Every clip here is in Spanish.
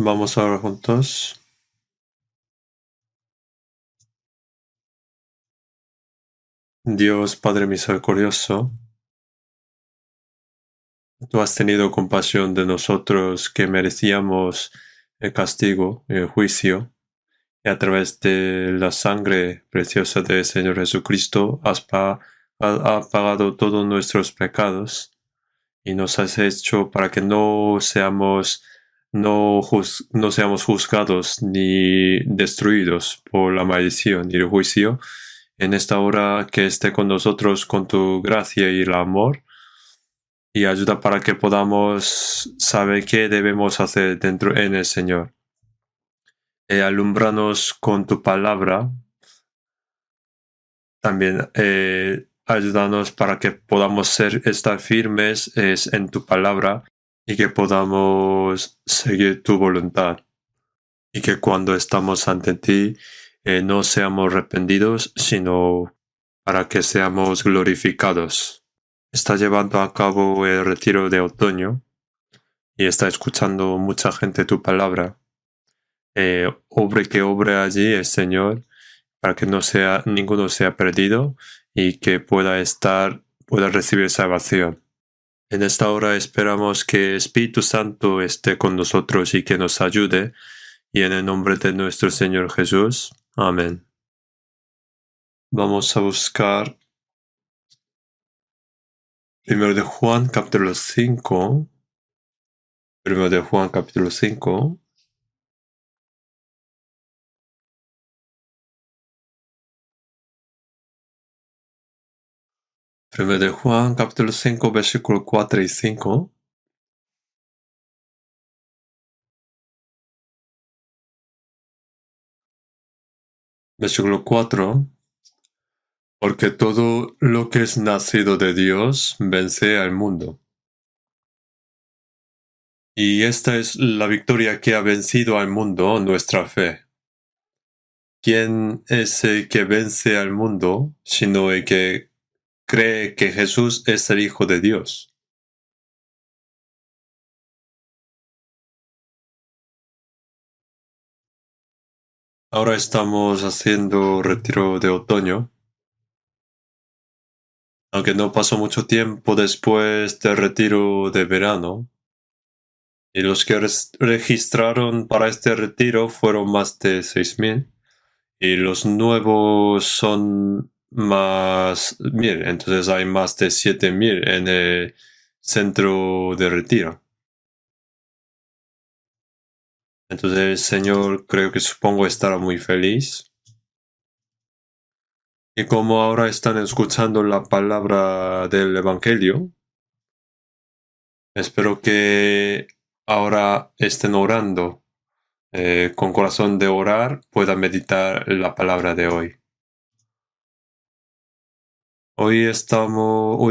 Vamos ahora juntos. Dios Padre misericordioso, tú has tenido compasión de nosotros que merecíamos el castigo, el juicio, y a través de la sangre preciosa del Señor Jesucristo has pagado todos nuestros pecados y nos has hecho para que no seamos juzgados ni destruidos por la maldición y el juicio. En esta hora que esté con nosotros con tu gracia y el amor y ayuda para que podamos saber qué debemos hacer dentro en el Señor. Alúmbranos con tu palabra. También ayúdanos para que podamos estar firmes en tu palabra y que podamos seguir tu voluntad. Y que cuando estamos ante ti no seamos arrepentidos, sino para que seamos glorificados. Está llevando a cabo el retiro de otoño y está escuchando mucha gente tu palabra. Obre allí el Señor para que ninguno sea perdido y que pueda recibir salvación. En esta hora esperamos que Espíritu Santo esté con nosotros y que nos ayude. Y en el nombre de nuestro Señor Jesús. Amén. Vamos a buscar 1 de Juan capítulo 5. 1 de Juan capítulo 5. Primero de Juan, capítulo 5, versículos 4 y 5. Versículo 4. Porque todo lo que es nacido de Dios vence al mundo. Y esta es la victoria que ha vencido al mundo, nuestra fe. ¿Quién es el que vence al mundo, sino el que cree que Jesús es el Hijo de Dios? Ahora estamos haciendo retiro de otoño, aunque no pasó mucho tiempo después del retiro de verano, y los que registraron para este retiro fueron más de 6,000, y los nuevos son más 1,000, entonces hay más de 7,000 en el centro de retiro. Entonces el Señor supongo estará muy feliz. Y como ahora están escuchando la palabra del Evangelio, espero que ahora estén orando. Con corazón de orar, puedan meditar la palabra de hoy. Hoy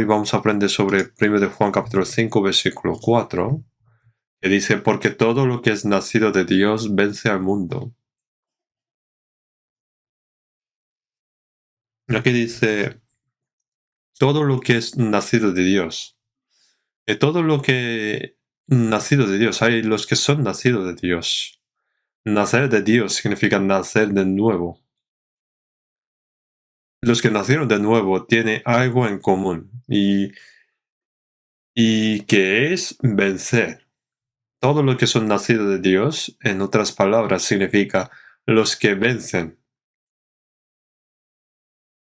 vamos a aprender sobre 1 de Juan capítulo 5, versículo 4, que dice, porque todo lo que es nacido de Dios vence al mundo. Aquí dice, todo lo que es nacido de Dios. Todo lo que nacido de Dios, hay los que son nacidos de Dios. Nacer de Dios significa nacer de nuevo. Los que nacieron de nuevo tienen algo en común y que es vencer. Todo lo que son nacidos de Dios, en otras palabras, significa los que vencen.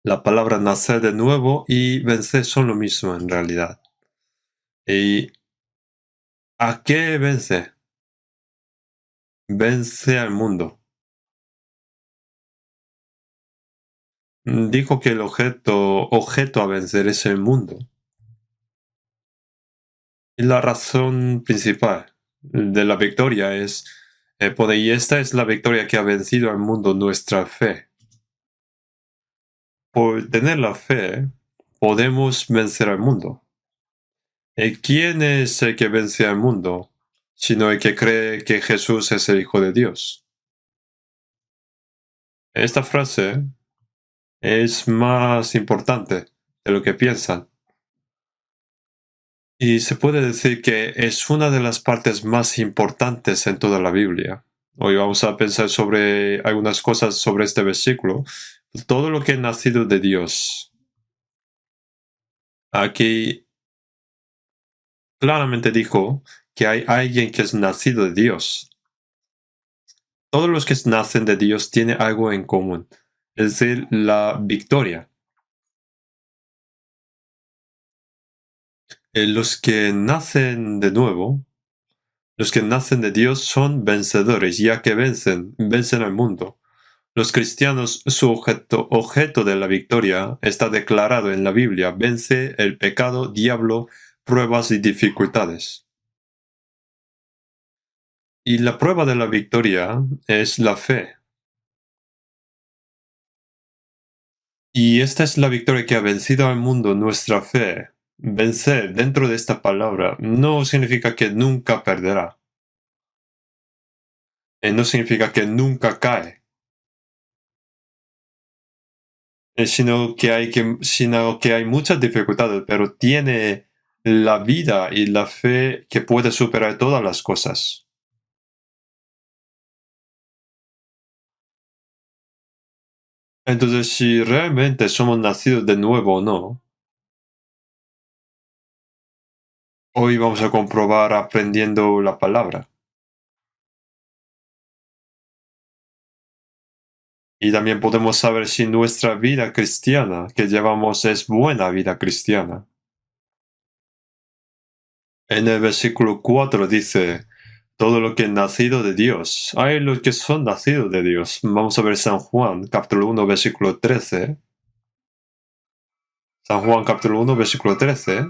La palabra nacer de nuevo y vencer son lo mismo en realidad. ¿Y a qué vence? Vence al mundo. Dijo que el objeto a vencer es el mundo. Y la razón principal de la victoria es poder, y esta es la victoria que ha vencido al mundo, nuestra fe. Por tener la fe, podemos vencer al mundo. ¿Quién es el que vence al mundo? Sino el que cree que Jesús es el Hijo de Dios. Esta frase es más importante de lo que piensan. Y se puede decir que es una de las partes más importantes en toda la Biblia. Hoy vamos a pensar sobre algunas cosas sobre este versículo. Todo lo que ha nacido de Dios. Aquí claramente dijo que hay alguien que es nacido de Dios. Todos los que nacen de Dios tienen algo en común, es decir, la victoria. Los que nacen de nuevo, los que nacen de Dios son vencedores, ya que vencen al mundo. Los cristianos, su objeto de la victoria está declarado en la Biblia: vence el pecado, diablo, pruebas y dificultades. Y la prueba de la victoria es la fe. Y esta es la victoria que ha vencido al mundo, nuestra fe. Vencer dentro de esta palabra no significa que nunca perderá. No significa que nunca cae. Sino que hay muchas dificultades, pero tiene la vida y la fe que puede superar todas las cosas. Entonces, si realmente somos nacidos de nuevo o no, hoy vamos a comprobar aprendiendo la palabra. Y también podemos saber si nuestra vida cristiana que llevamos es buena vida cristiana. En el versículo 4 dice: todo lo que es nacido de Dios. Hay los que son nacidos de Dios. Vamos a ver San Juan, capítulo 1, versículo 13. San Juan, capítulo 1, versículo 13.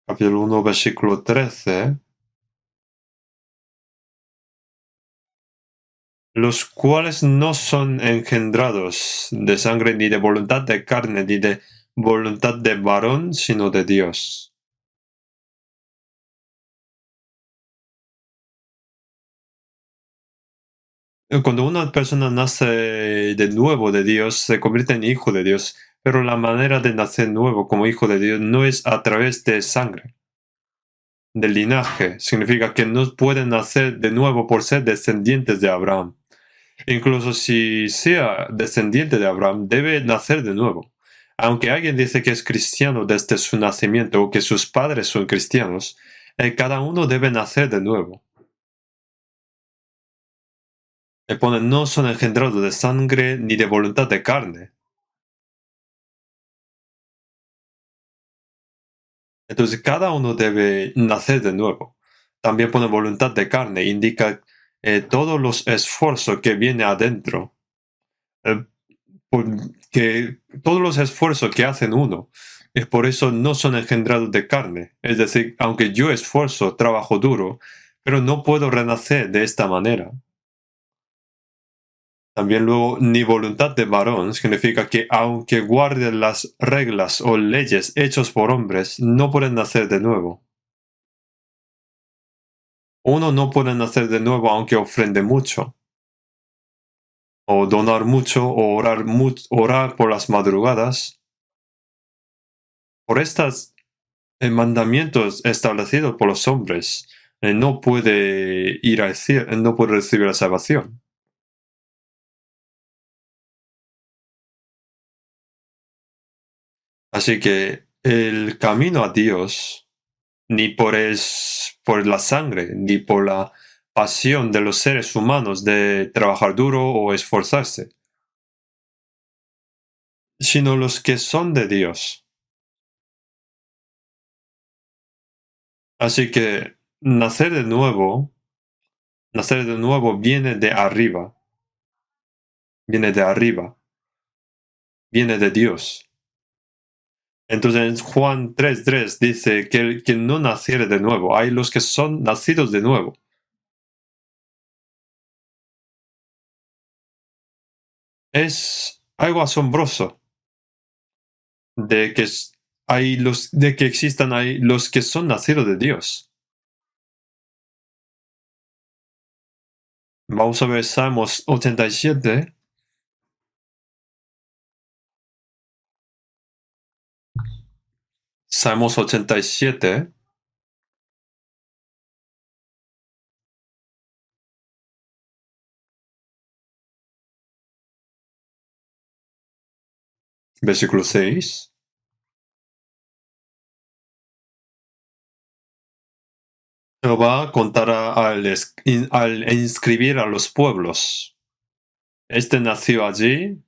Capítulo 1, versículo 13. Los cuales no son engendrados de sangre, ni de voluntad de carne, ni de voluntad de varón, sino de Dios. Cuando una persona nace de nuevo de Dios, se convierte en hijo de Dios, pero la manera de nacer nuevo como hijo de Dios no es a través de sangre, del linaje. Significa que no pueden nacer de nuevo por ser descendientes de Abraham. Incluso si sea descendiente de Abraham, debe nacer de nuevo. Aunque alguien dice que es cristiano desde su nacimiento o que sus padres son cristianos, cada uno debe nacer de nuevo. Le ponen: no son engendrados de sangre ni de voluntad de carne. Entonces cada uno debe nacer de nuevo. También pone voluntad de carne, indica todos los esfuerzos que viene adentro. Eh, que todos los esfuerzos que hacen uno. Es por eso no son engendrados de carne. Es decir, aunque yo esfuerzo, trabajo duro, pero no puedo renacer de esta manera. También luego, ni voluntad de varón significa que aunque guarden las reglas o leyes hechos por hombres, no pueden nacer de nuevo. Uno no puede nacer de nuevo aunque ofrende mucho, o donar mucho, o orar por las madrugadas. Por estos mandamientos establecidos por los hombres, no puede ir al cielo, no puede recibir la salvación. Así que el camino a Dios, ni por la sangre, ni por la pasión de los seres humanos de trabajar duro o esforzarse, sino los que son de Dios. Así que nacer de nuevo viene de arriba, viene de Dios. Entonces en Juan 3:3 dice que el que no naciere de nuevo, hay los que son nacidos de nuevo. Es algo asombroso de que de que existan ahí los que son nacidos de Dios. Vamos a ver Salmos 87. Salmos 87. Versículo 6. Jehová contará al inscribir a los pueblos. Este nació allí.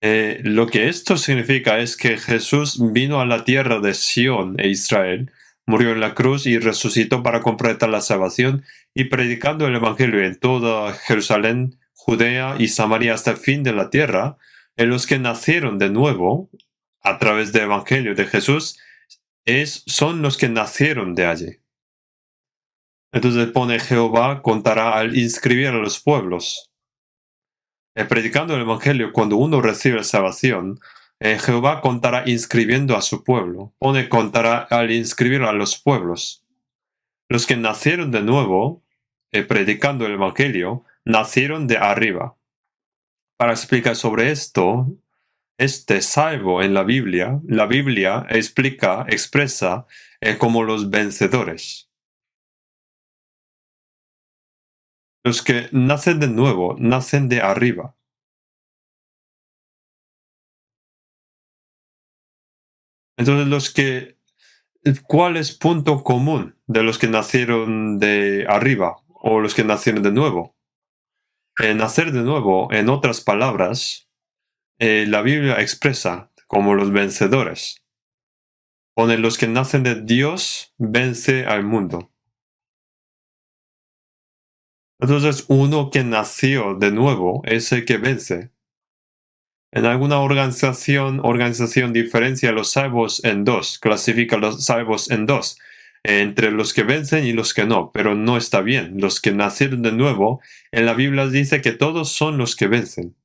Lo que esto significa es que Jesús vino a la tierra de Sión e Israel, murió en la cruz y resucitó para completar la salvación, y predicando el Evangelio en toda Jerusalén, Judea y Samaria hasta el fin de la tierra, en los que nacieron de nuevo a través del Evangelio de Jesús, son los que nacieron de allí. Entonces pone Jehová contará al inscribir a los pueblos. Predicando el Evangelio, cuando uno recibe salvación, Jehová contará inscribiendo a su pueblo. Pone contará al inscribir a los pueblos. Los que nacieron de nuevo, predicando el Evangelio, nacieron de arriba. Para explicar sobre esto, este salvo en la Biblia expresa como los vencedores. Los que nacen de nuevo, nacen de arriba. Entonces, ¿cuál es punto común de los que nacieron de arriba o los que nacieron de nuevo? Nacer de nuevo, en otras palabras, la Biblia expresa como los vencedores. Pone los que nacen de Dios, vence al mundo. Entonces, uno que nació de nuevo es el que vence. En alguna organización diferencia los salvos en dos, clasifica los salvos en dos, entre los que vencen y los que no, pero no está bien. Los que nacieron de nuevo, en la Biblia dice que todos son los que vencen.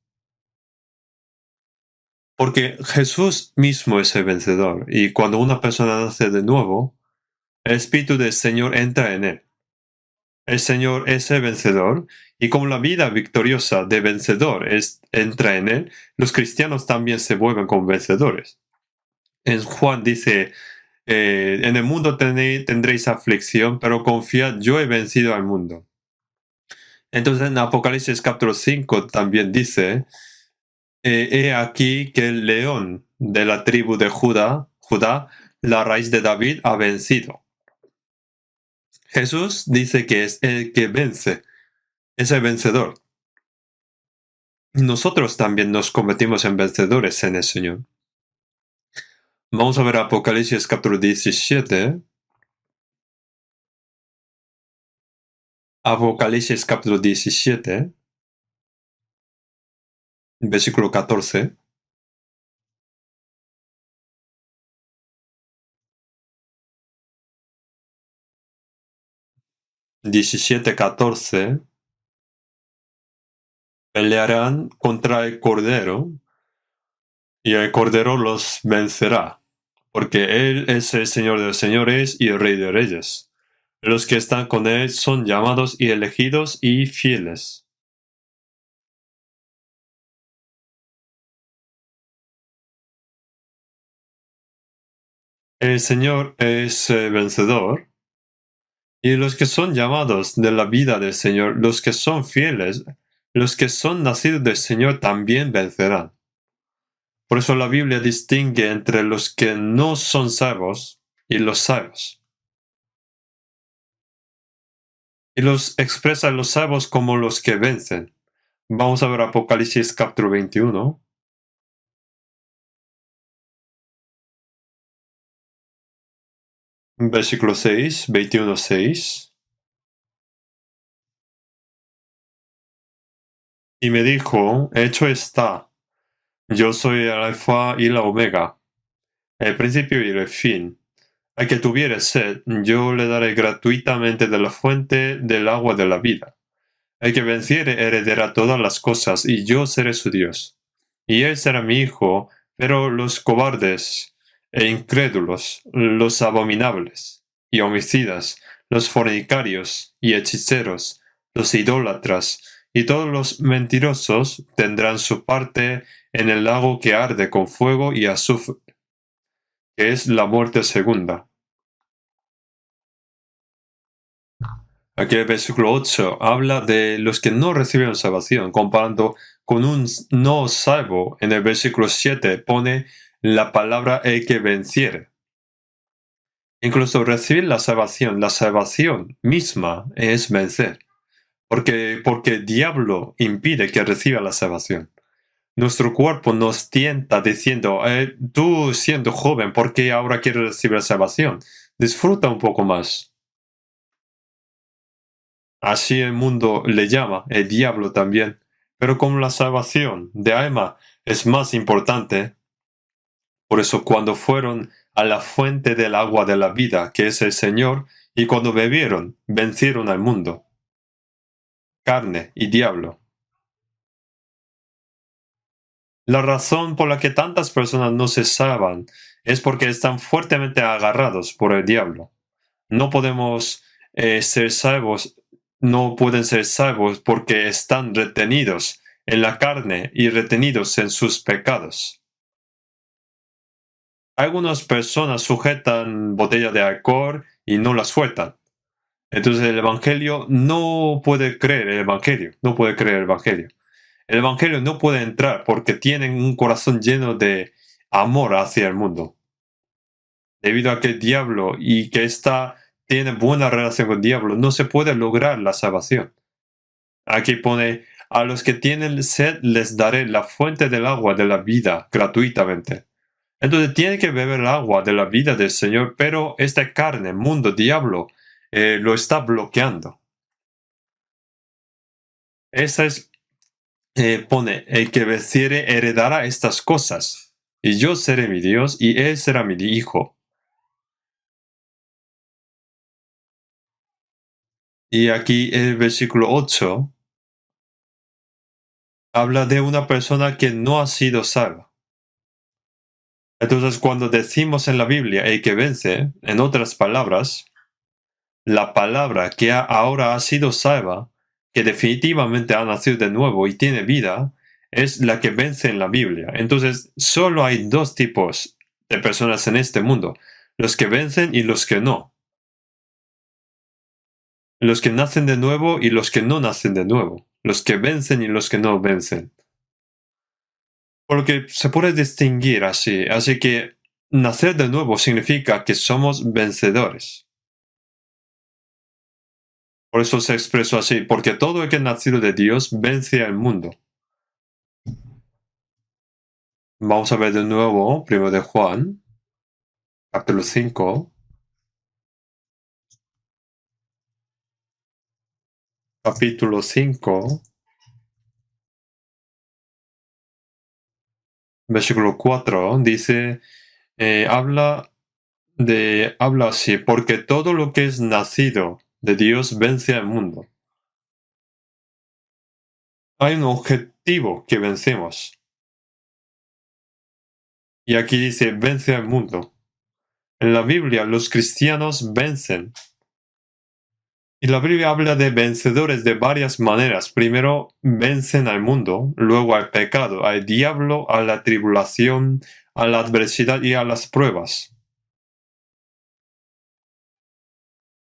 Porque Jesús mismo es el vencedor, y cuando una persona nace de nuevo, el Espíritu del Señor entra en él. El Señor es el vencedor, y como la vida victoriosa de vencedor entra en él, los cristianos también se vuelven como vencedores. En Juan dice, en el mundo tendréis aflicción, pero confiad, yo he vencido al mundo. Entonces en Apocalipsis capítulo 5 también dice, he aquí que el león de la tribu de Judá, la raíz de David, ha vencido. Jesús dice que es el que vence, es el vencedor. Nosotros también nos convertimos en vencedores en el Señor. Vamos a ver Apocalipsis capítulo 17. Apocalipsis capítulo 17, versículo 14. (17:14) pelearán contra el Cordero, y el Cordero los vencerá, porque Él es el Señor de los señores y el Rey de reyes. Los que están con Él son llamados y elegidos y fieles. El Señor es vencedor, y los que son llamados de la vida del Señor, los que son fieles, los que son nacidos del Señor también vencerán. Por eso la Biblia distingue entre los que no son salvos y los salvos. Y los expresa a los salvos como los que vencen. Vamos a ver Apocalipsis capítulo 21. Versículo 6, 21:6. Y me dijo, hecho está, yo soy el alfa y la omega, el principio y el fin. Al que tuviere sed, yo le daré gratuitamente de la fuente del agua de la vida. El que venciere heredará todas las cosas, y yo seré su Dios. Y él será mi hijo, pero los cobardes e incrédulos, los abominables y homicidas, los fornicarios y hechiceros, los idólatras y todos los mentirosos tendrán su parte en el lago que arde con fuego y azufre, que es la muerte segunda. Aquí el versículo 8 habla de los que no recibieron salvación, comparando con un no salvo. En el versículo 7 pone la palabra el que venciere. Incluso recibir la salvación misma es vencer, porque el diablo impide que reciba la salvación. Nuestro cuerpo nos tienta diciendo, tú siendo joven, ¿por qué ahora quieres recibir la salvación? Disfruta un poco más. Así el mundo le llama, el diablo también. Pero como la salvación de alma es más importante, por eso cuando fueron a la fuente del agua de la vida, que es el Señor, y cuando bebieron, vencieron al mundo, carne y diablo. La razón por la que tantas personas no se salvan es porque están fuertemente agarrados por el diablo. No podemos ser salvos, no pueden ser salvos porque están retenidos en la carne y retenidos en sus pecados. Algunas personas sujetan botellas de alcohol y no las sueltan. Entonces el Evangelio no puede creer el Evangelio, no puede creer el Evangelio. El Evangelio no puede entrar porque tienen un corazón lleno de amor hacia el mundo. Debido a que el diablo y que tiene buena relación con el diablo, no se puede lograr la salvación. Aquí pone, a los que tienen sed les daré la fuente del agua de la vida gratuitamente. Entonces tiene que beber el agua de la vida del Señor, pero esta carne, mundo, diablo, lo está bloqueando. Esa es, pone, el que venciere heredará estas cosas, y yo seré mi Dios, y él será mi hijo. Y aquí el versículo 8 habla de una persona que no ha sido salva. Entonces, cuando decimos en la Biblia el que vence, en otras palabras, la palabra que ahora ha sido salva, que definitivamente ha nacido de nuevo y tiene vida, es la que vence en la Biblia. Entonces, solo hay dos tipos de personas en este mundo, los que vencen y los que no. Los que nacen de nuevo y los que no nacen de nuevo. Los que vencen y los que no vencen. Porque se puede distinguir así. Así que nacer de nuevo significa que somos vencedores. Por eso se expresó así, porque todo el que es nacido de Dios vence al mundo. Vamos a ver de nuevo, 1 de Juan, capítulo 5. Capítulo 5, versículo 4, dice, habla así, porque todo lo que es nacido de Dios vence al mundo. Hay un objetivo que vencemos. Y aquí dice, vence al mundo. En la Biblia los cristianos vencen. Y la Biblia habla de vencedores de varias maneras. Primero vencen al mundo, luego al pecado, al diablo, a la tribulación, a la adversidad y a las pruebas.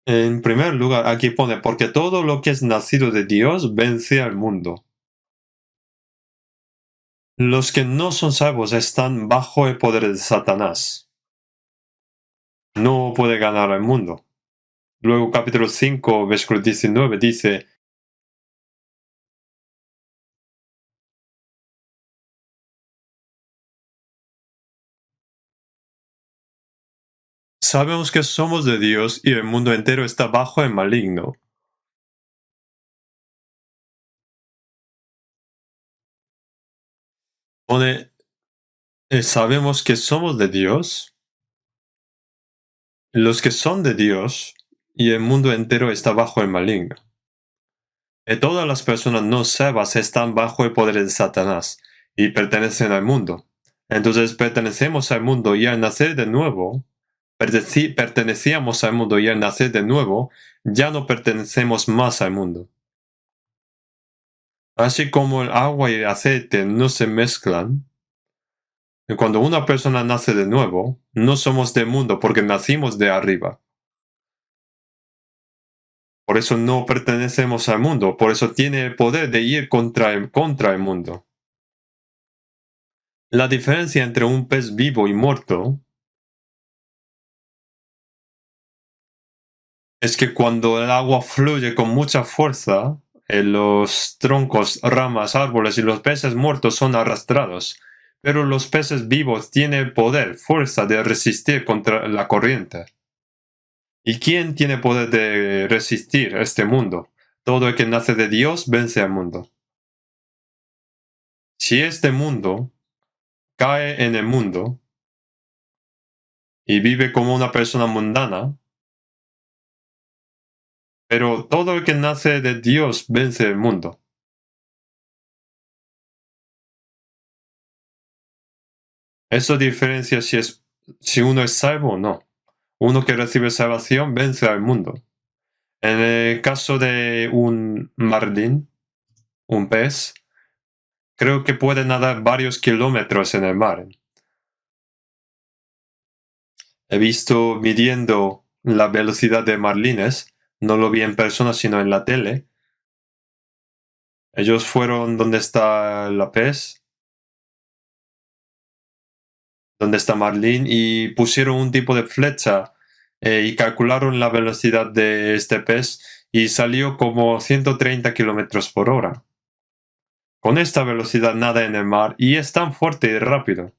En primer lugar, aquí pone, porque todo lo que es nacido de Dios vence al mundo. Los que no son salvos están bajo el poder de Satanás. No puede ganar al mundo. Luego capítulo 5, versículo 19 dice, sabemos que somos de Dios y el mundo entero está bajo el maligno. Pone, sabemos que somos de Dios, los que son de Dios, y el mundo entero está bajo el maligno. Y todas las personas no salvas están bajo el poder de Satanás y pertenecen al mundo. Entonces pertenecemos al mundo y al nacer de nuevo, pertenecíamos al mundo y al nacer de nuevo, ya no pertenecemos más al mundo. Así como el agua y el aceite no se mezclan, cuando una persona nace de nuevo, no somos del mundo porque nacimos de arriba. Por eso no pertenecemos al mundo, por eso tiene el poder de ir contra el mundo. La diferencia entre un pez vivo y muerto es que cuando el agua fluye con mucha fuerza, los troncos, ramas, árboles y los peces muertos son arrastrados, pero los peces vivos tienen poder, fuerza de resistir contra la corriente. ¿Y quién tiene poder de resistir este mundo? Todo el que nace de Dios vence al mundo. Si este mundo cae en el mundo y vive como una persona mundana, pero todo el que nace de Dios vence el mundo. Eso diferencia si uno es salvo o no. Uno que recibe salvación vence al mundo. En el caso de un marlín, un pez, creo que puede nadar varios kilómetros en el mar. He visto midiendo la velocidad de marlines, no lo vi en persona sino en la tele. Ellos fueron donde está la pez, donde está Marlín, y pusieron un tipo de flecha y calcularon la velocidad de este pez y salió como 130 kilómetros por hora. Con esta velocidad nada en el mar y es tan fuerte y rápido.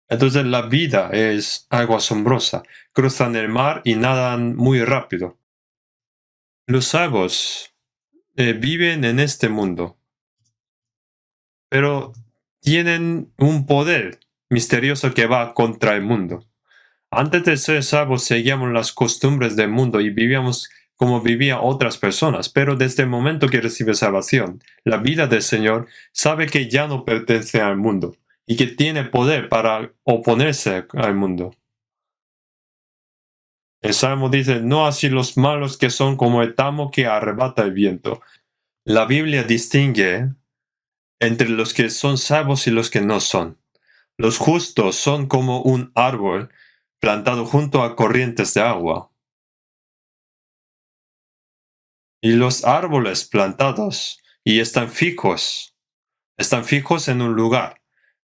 Entonces la vida es algo asombrosa. Cruzan el mar y nadan muy rápido. Los salvos viven en este mundo, pero tienen un poder misterioso que va contra el mundo. Antes de ser salvos seguíamos las costumbres del mundo y vivíamos como vivían otras personas, pero desde el momento que recibe salvación, la vida del Señor sabe que ya no pertenece al mundo y que tiene poder para oponerse al mundo. El Salmo dice, no así los malos que son como el tamo que arrebata el viento. La Biblia distingue entre los que son salvos y los que no son. Los justos son como un árbol plantado junto a corrientes de agua. Y los árboles plantados y están fijos en un lugar.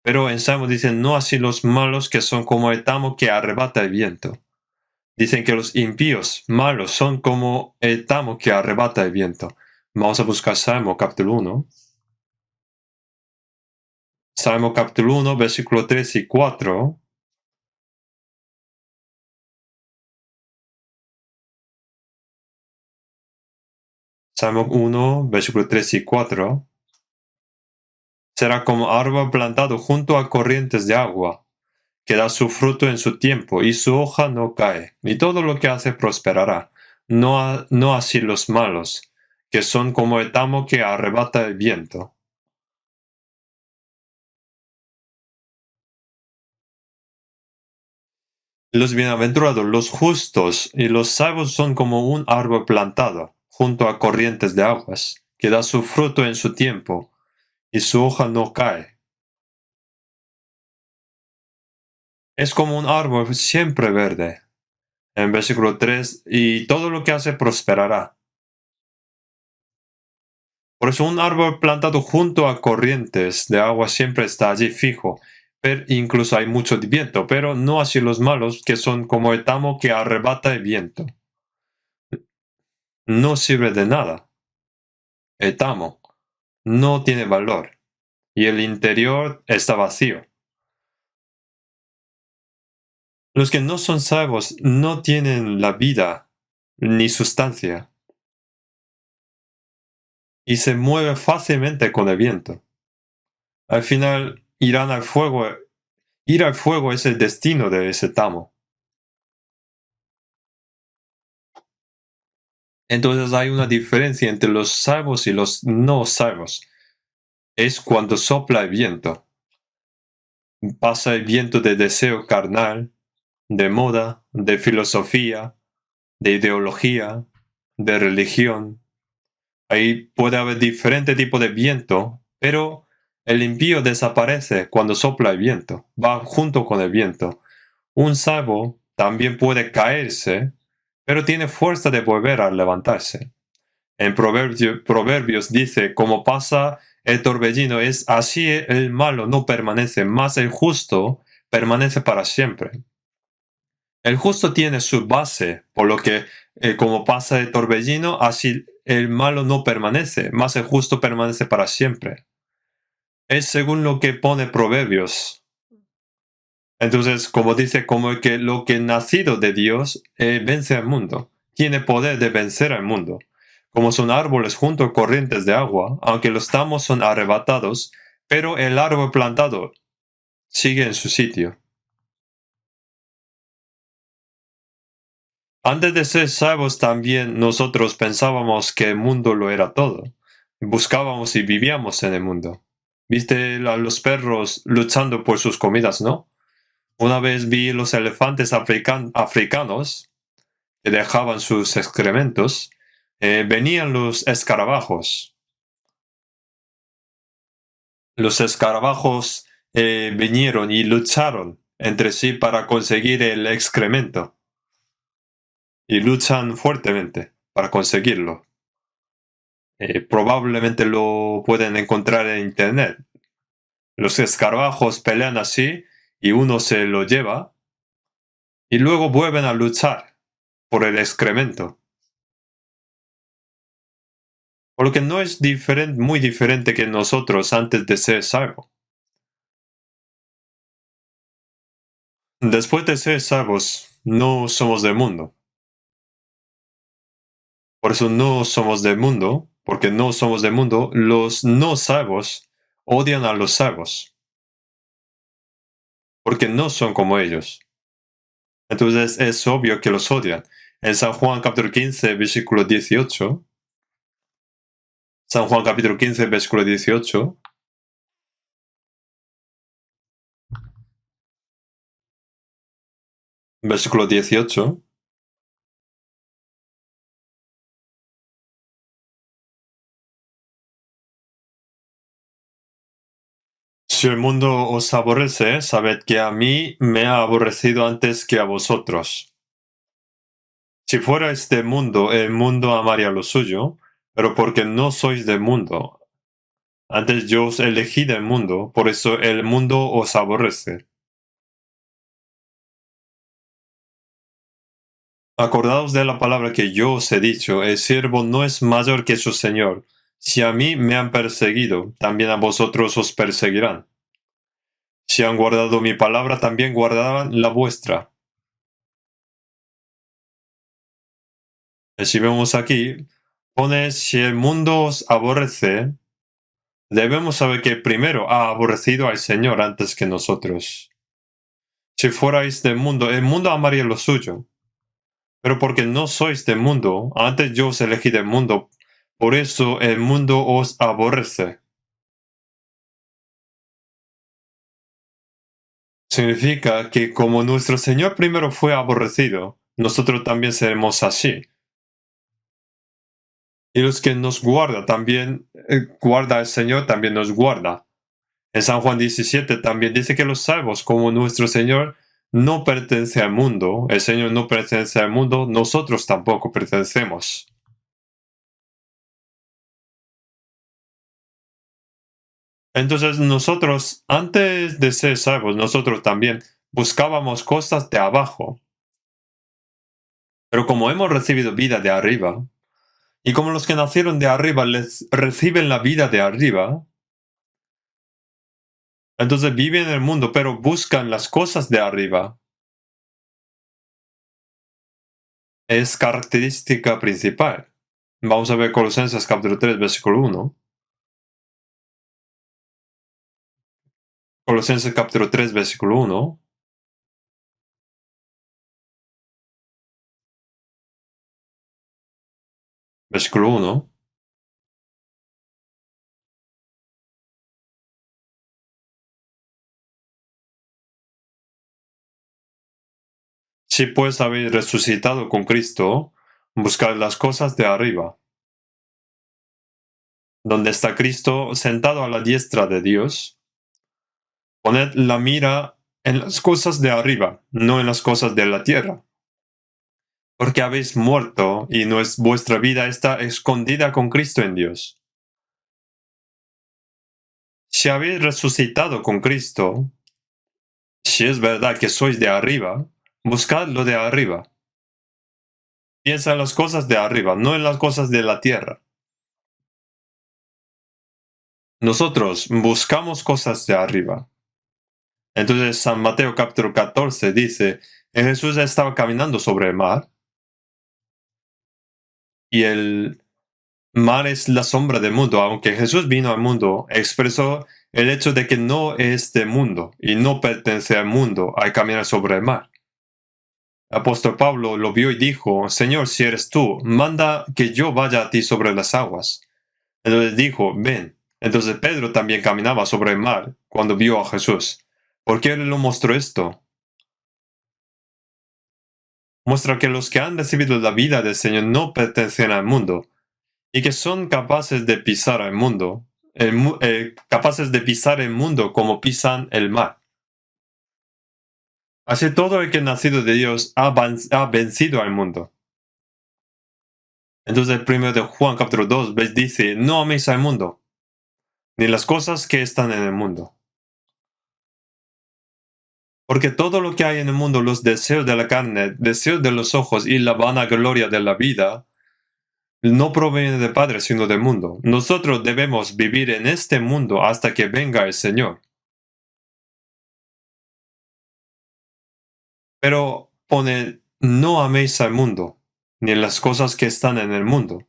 Pero en Salmo dicen, no así los malos que son como el tamo que arrebata el viento. Dicen que los impíos malos son como el tamo que arrebata el viento. Vamos a buscar Salmo capítulo 1. Salmo capítulo 1, versículo 3 y 4. Salmo 1, versículo 3 y 4. Será como árbol plantado junto a corrientes de agua, que da su fruto en su tiempo, y su hoja no cae, y todo lo que hace prosperará. No así los malos, que son como el tamo que arrebata el viento. Los bienaventurados, los justos y los salvos son como un árbol plantado junto a corrientes de aguas, que da su fruto en su tiempo, y su hoja no cae. Es como un árbol siempre verde. En versículo 3, y todo lo que hace prosperará. Por eso un árbol plantado junto a corrientes de agua siempre está allí fijo, pero incluso hay mucho viento, pero no así los malos, que son como el tamo que arrebata el viento. No sirve de nada. El tamo no tiene valor y el interior está vacío. Los que no son salvos no tienen la vida ni sustancia y se mueven fácilmente con el viento. Al final irán al fuego. Ir al fuego es el destino de ese tamo. Entonces hay una diferencia entre los salvos y los no salvos. Es cuando sopla el viento. Pasa el viento de deseo carnal de moda, de filosofía, de ideología, de religión. Ahí puede haber diferente tipo de viento, pero el impío desaparece cuando sopla el viento, va junto con el viento. Un salvo también puede caerse, pero tiene fuerza de volver a levantarse. En Proverbios dice, como pasa el torbellino, es así el malo no permanece, mas el justo permanece para siempre. El justo tiene su base, por lo que como pasa el torbellino, así el malo no permanece, mas el justo permanece para siempre. Es según lo que pone Proverbios. Entonces, como dice, como que lo que nacido de Dios vence al mundo, tiene poder de vencer al mundo. Como son árboles junto a corrientes de agua, aunque los tamos son arrebatados, pero el árbol plantado sigue en su sitio. Antes de ser salvos también nosotros pensábamos que el mundo lo era todo. Buscábamos y vivíamos en el mundo. Viste a los perros luchando por sus comidas, ¿no? Una vez vi los elefantes africanos que dejaban sus excrementos. Venían los escarabajos. Los escarabajos vinieron y lucharon entre sí para conseguir el excremento. Y luchan fuertemente para conseguirlo. Probablemente lo pueden encontrar en internet. Los escarabajos pelean así y uno se lo lleva y luego vuelven a luchar por el excremento. Por lo que no es muy diferente que nosotros antes de ser salvos. Después de ser salvos, no somos del mundo. Por eso no somos del mundo, porque no somos del mundo, los no salvos odian a los salvos, porque no son como ellos. Entonces es obvio que los odian. En San Juan capítulo 15, versículo 18, San Juan capítulo 15, versículo 18, versículo 18, si el mundo os aborrece, sabed que a mí me ha aborrecido antes que a vosotros. Si fuerais del mundo, el mundo amaría lo suyo, pero porque no sois del mundo, antes yo os elegí del mundo, por eso el mundo os aborrece. Acordaos de la palabra que yo os he dicho, el siervo no es mayor que su señor. Si a mí me han perseguido, también a vosotros os perseguirán. Si han guardado mi palabra, también guardarán la vuestra. Si vemos aquí, pone, si el mundo os aborrece, debemos saber que primero ha aborrecido al Señor antes que nosotros. Si fuerais del mundo, el mundo amaría lo suyo. Pero porque no sois del mundo, antes yo os elegí del mundo, por eso el mundo os aborrece. Significa que como nuestro Señor primero fue aborrecido, nosotros también seremos así. Y los que nos guarda también, guarda el Señor, también nos guarda. En San Juan 17 también dice que los salvos, como nuestro Señor no pertenece al mundo, el Señor no pertenece al mundo, nosotros tampoco pertenecemos. Entonces nosotros, antes de ser salvos, nosotros también buscábamos cosas de abajo. Pero como hemos recibido vida de arriba, y como los que nacieron de arriba les reciben la vida de arriba, entonces viven en el mundo, pero buscan las cosas de arriba. Es característica principal. Vamos a ver Colosenses capítulo 3, versículo 1. Colosenses capítulo 3, versículo 1. Versículo 1. Si pues habéis resucitado con Cristo, buscad las cosas de arriba, donde está Cristo sentado a la diestra de Dios. Poned la mira en las cosas de arriba, no en las cosas de la tierra. Porque habéis muerto y vuestra vida está escondida con Cristo en Dios. Si habéis resucitado con Cristo, si es verdad que sois de arriba, buscad lo de arriba. Piensa en las cosas de arriba, no en las cosas de la tierra. Nosotros buscamos cosas de arriba. Entonces San Mateo capítulo 14 dice, Jesús estaba caminando sobre el mar y el mar es la sombra del mundo. Aunque Jesús vino al mundo, expresó el hecho de que no es del mundo y no pertenece al mundo al caminar sobre el mar. El apóstol Pablo lo vio y dijo, Señor, si eres tú, manda que yo vaya a ti sobre las aguas. Entonces dijo, ven. Entonces Pedro también caminaba sobre el mar cuando vio a Jesús. ¿Por qué él lo mostró esto? Muestra que los que han recibido la vida del Señor no pertenecen al mundo y que son capaces de pisar el mundo, capaces de pisar el mundo como pisan el mar. Así todo el que es nacido de Dios ha vencido al mundo. Entonces el 1 de Juan capítulo 2 dice, no améis al mundo, ni las cosas que están en el mundo. Porque todo lo que hay en el mundo, los deseos de la carne, deseos de los ojos y la vanagloria de la vida, no proviene del Padre, sino del mundo. Nosotros debemos vivir en este mundo hasta que venga el Señor. Pero pone, no améis al mundo, ni las cosas que están en el mundo.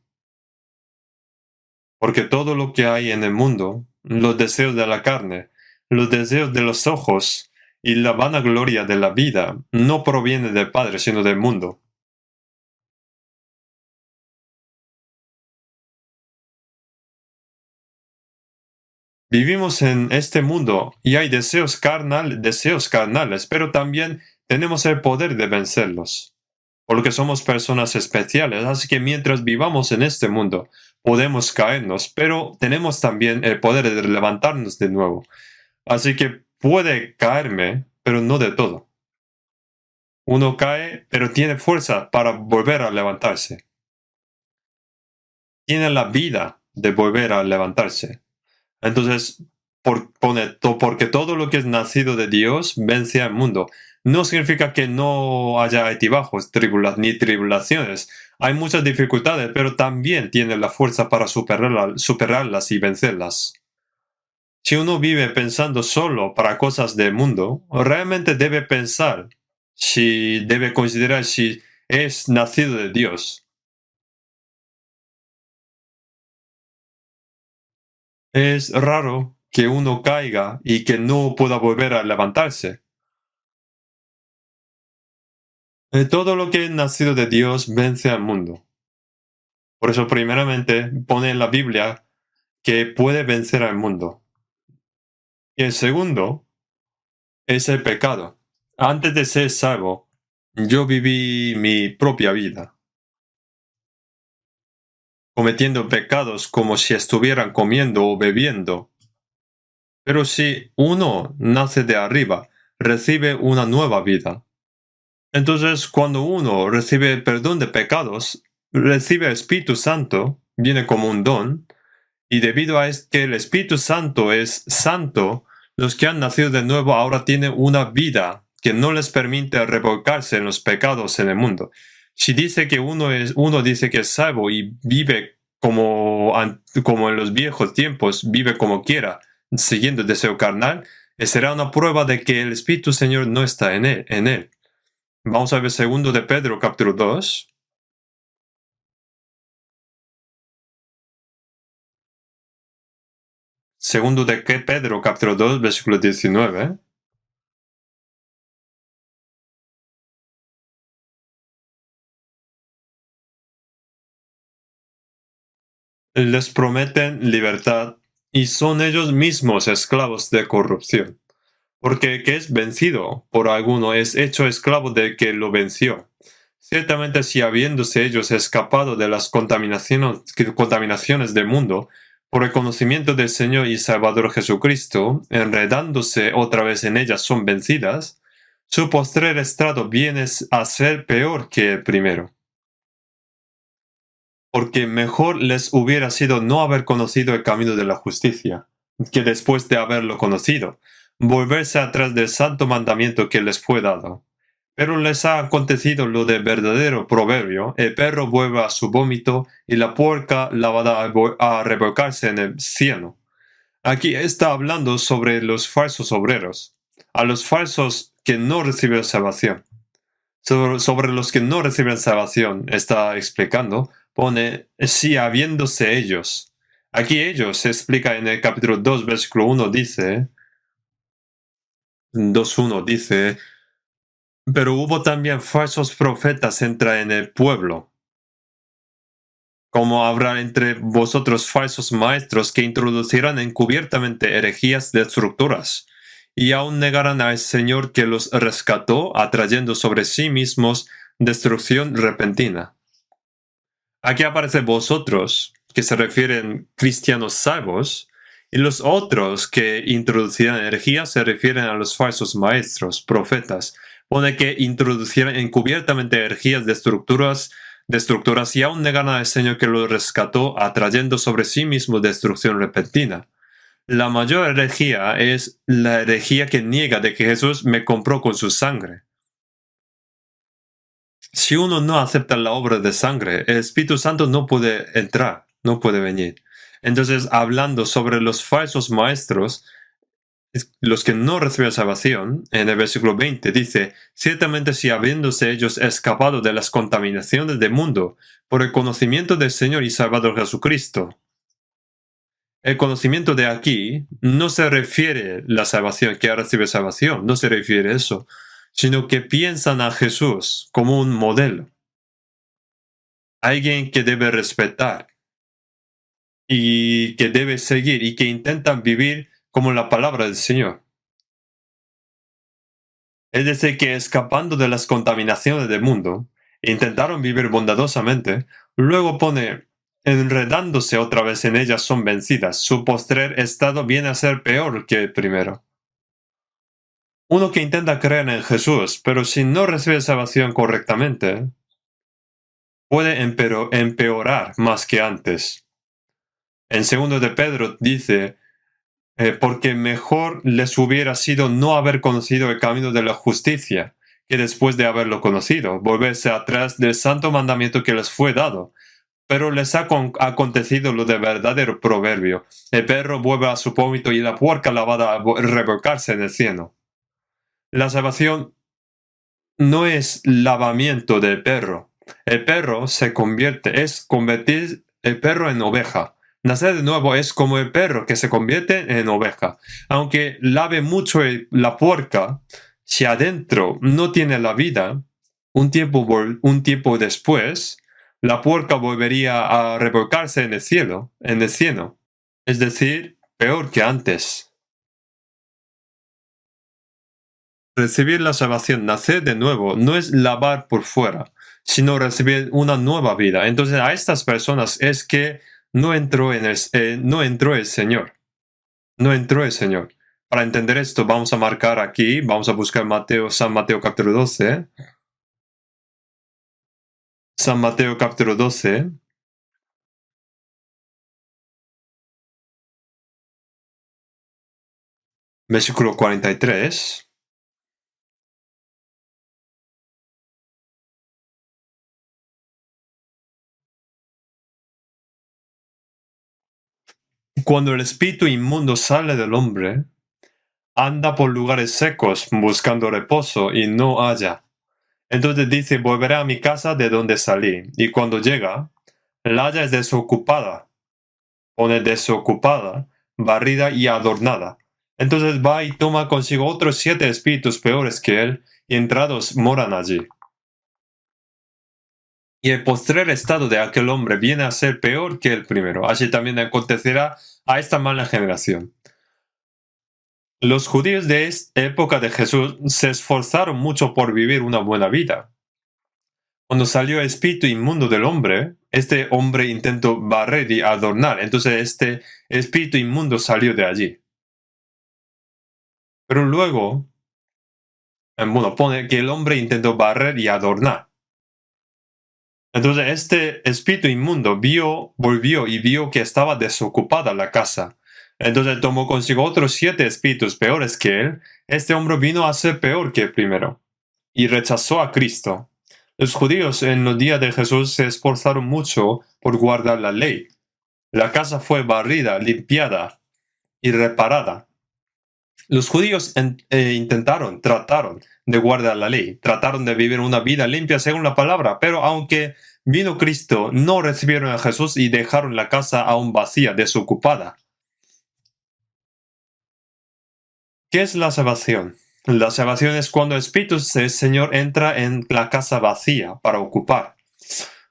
Porque todo lo que hay en el mundo, los deseos de la carne, los deseos de los ojos y la vanagloria de la vida, no proviene del Padre, sino del mundo. Vivimos en este mundo y hay deseos carnales, pero también tenemos el poder de vencerlos, porque somos personas especiales, así que mientras vivamos en este mundo, podemos caernos, pero tenemos también el poder de levantarnos de nuevo. Así que puede caerme, pero no de todo. Uno cae, pero tiene fuerza para volver a levantarse. Tiene la vida de volver a levantarse. Entonces, porque todo lo que es nacido de Dios vence al mundo. No significa que no haya altibajos, ni tribulaciones. Hay muchas dificultades, pero también tiene la fuerza para superarlas y vencerlas. Si uno vive pensando solo para cosas del mundo, realmente debe pensar debe considerar si es nacido de Dios. Es raro que uno caiga y que no pueda volver a levantarse. Todo lo que es nacido de Dios vence al mundo. Por eso, primeramente, pone en la Biblia que puede vencer al mundo. Y el segundo es el pecado. Antes de ser salvo, yo viví mi propia vida, cometiendo pecados como si estuvieran comiendo o bebiendo. Pero si uno nace de arriba, recibe una nueva vida. Entonces, cuando uno recibe perdón de pecados, recibe el Espíritu Santo, viene como un don, y debido a que el Espíritu Santo es santo, los que han nacido de nuevo ahora tienen una vida que no les permite revolcarse en los pecados en el mundo. Si dice que uno dice que es salvo y vive como en los viejos tiempos, vive como quiera, siguiendo el deseo carnal, será una prueba de que el Espíritu Señor no está en él. Vamos a ver segundo de Pedro, capítulo 2. Segundo de Pedro, capítulo 2, versículo 19. Les prometen libertad y son ellos mismos esclavos de corrupción. Porque el que es vencido por alguno es hecho esclavo del que lo venció. Ciertamente si habiéndose ellos escapado de las contaminaciones del mundo, por el conocimiento del Señor y Salvador Jesucristo, enredándose otra vez en ellas son vencidas, su postrer estado viene a ser peor que el primero. Porque mejor les hubiera sido no haber conocido el camino de la justicia, que después de haberlo conocido, volverse atrás del santo mandamiento que les fue dado. Pero les ha acontecido lo del verdadero proverbio: el perro vuelve a su vómito y la puerca lavada a revolcarse en el cieno. Aquí está hablando sobre los falsos obreros, a los falsos que no reciben salvación. Sobre los que no reciben salvación, está explicando, pone, si habiéndose ellos. Aquí ellos se explica en el capítulo 2, versículo 1, dice, 2:1 dice, pero hubo también falsos profetas en el pueblo, como habrá entre vosotros falsos maestros que introducirán encubiertamente herejías destructoras, y aún negarán al Señor que los rescató, atrayendo sobre sí mismos destrucción repentina. Aquí aparece vosotros, que se refieren cristianos salvos, y los otros que introducirán herejías se refieren a los falsos maestros, profetas. Pone que introducirán encubiertamente herejías destructoras y aún negarán al Señor que los rescató, atrayendo sobre sí mismo destrucción repentina. La mayor herejía es la herejía que niega de que Jesús me compró con su sangre. Si uno no acepta la obra de sangre, el Espíritu Santo no puede entrar, no puede venir. Entonces, hablando sobre los falsos maestros, los que no reciben salvación, en el versículo 20 dice, ciertamente si habiéndose ellos escapado de las contaminaciones del mundo por el conocimiento del Señor y Salvador Jesucristo. El conocimiento de aquí no se refiere a la salvación, que recibe salvación, no se refiere a eso, sino que piensan a Jesús como un modelo, alguien que debe respetar y que debe seguir y que intentan vivir como la palabra del Señor. Es decir, que escapando de las contaminaciones del mundo, intentaron vivir bondadosamente, luego pone, enredándose otra vez en ellas son vencidas, su postrer estado viene a ser peor que el primero. Uno que intenta creer en Jesús, pero si no recibe salvación correctamente, puede empeorar más que antes. En 2 de Pedro dice, porque mejor les hubiera sido no haber conocido el camino de la justicia, que después de haberlo conocido, volverse atrás del santo mandamiento que les fue dado. Pero les ha acontecido lo de verdadero proverbio: el perro vuelve a su vómito y la puerca lavada a revolcarse en el cieno. La salvación no es lavamiento del perro. El perro es convertir el perro en oveja. Nacer de nuevo es como el perro que se convierte en oveja. Aunque lave mucho la puerca, si adentro no tiene la vida, un tiempo después, la puerca volvería a revolcarse en el cielo, en el cieno. Es decir, peor que antes. Recibir la salvación, nacer de nuevo, no es lavar por fuera, sino recibir una nueva vida. Entonces a estas personas es que no entró no entró el Señor. No entró el Señor. Para entender esto, vamos a marcar aquí, vamos a buscar San Mateo capítulo 12. San Mateo capítulo 12. Versículo 43. Cuando el espíritu inmundo sale del hombre, anda por lugares secos buscando reposo y no halla. Entonces dice, volveré a mi casa de donde salí. Y cuando llega, la halla es desocupada. Pone desocupada, barrida y adornada. Entonces va y toma consigo otros 7 espíritus peores que él, y entrados moran allí. Y el postrer estado de aquel hombre viene a ser peor que el primero. Así también acontecerá a esta mala generación. Los judíos de esta época de Jesús se esforzaron mucho por vivir una buena vida. Cuando salió el espíritu inmundo del hombre, este hombre intentó barrer y adornar. Entonces este espíritu inmundo salió de allí. Pero luego, bueno, pone que el hombre intentó barrer y adornar. Entonces este espíritu inmundo volvió y vio que estaba desocupada la casa. Entonces tomó consigo otros 7 espíritus peores que él. Este hombre vino a ser peor que el primero y rechazó a Cristo. Los judíos en los días de Jesús se esforzaron mucho por guardar la ley. La casa fue barrida, limpiada y reparada. Los judíos trataron de guardar la ley, trataron de vivir una vida limpia según la palabra, pero aunque vino Cristo, no recibieron a Jesús y dejaron la casa aún vacía, desocupada. ¿Qué es la salvación? La salvación es cuando el Espíritu del Señor entra en la casa vacía para ocupar.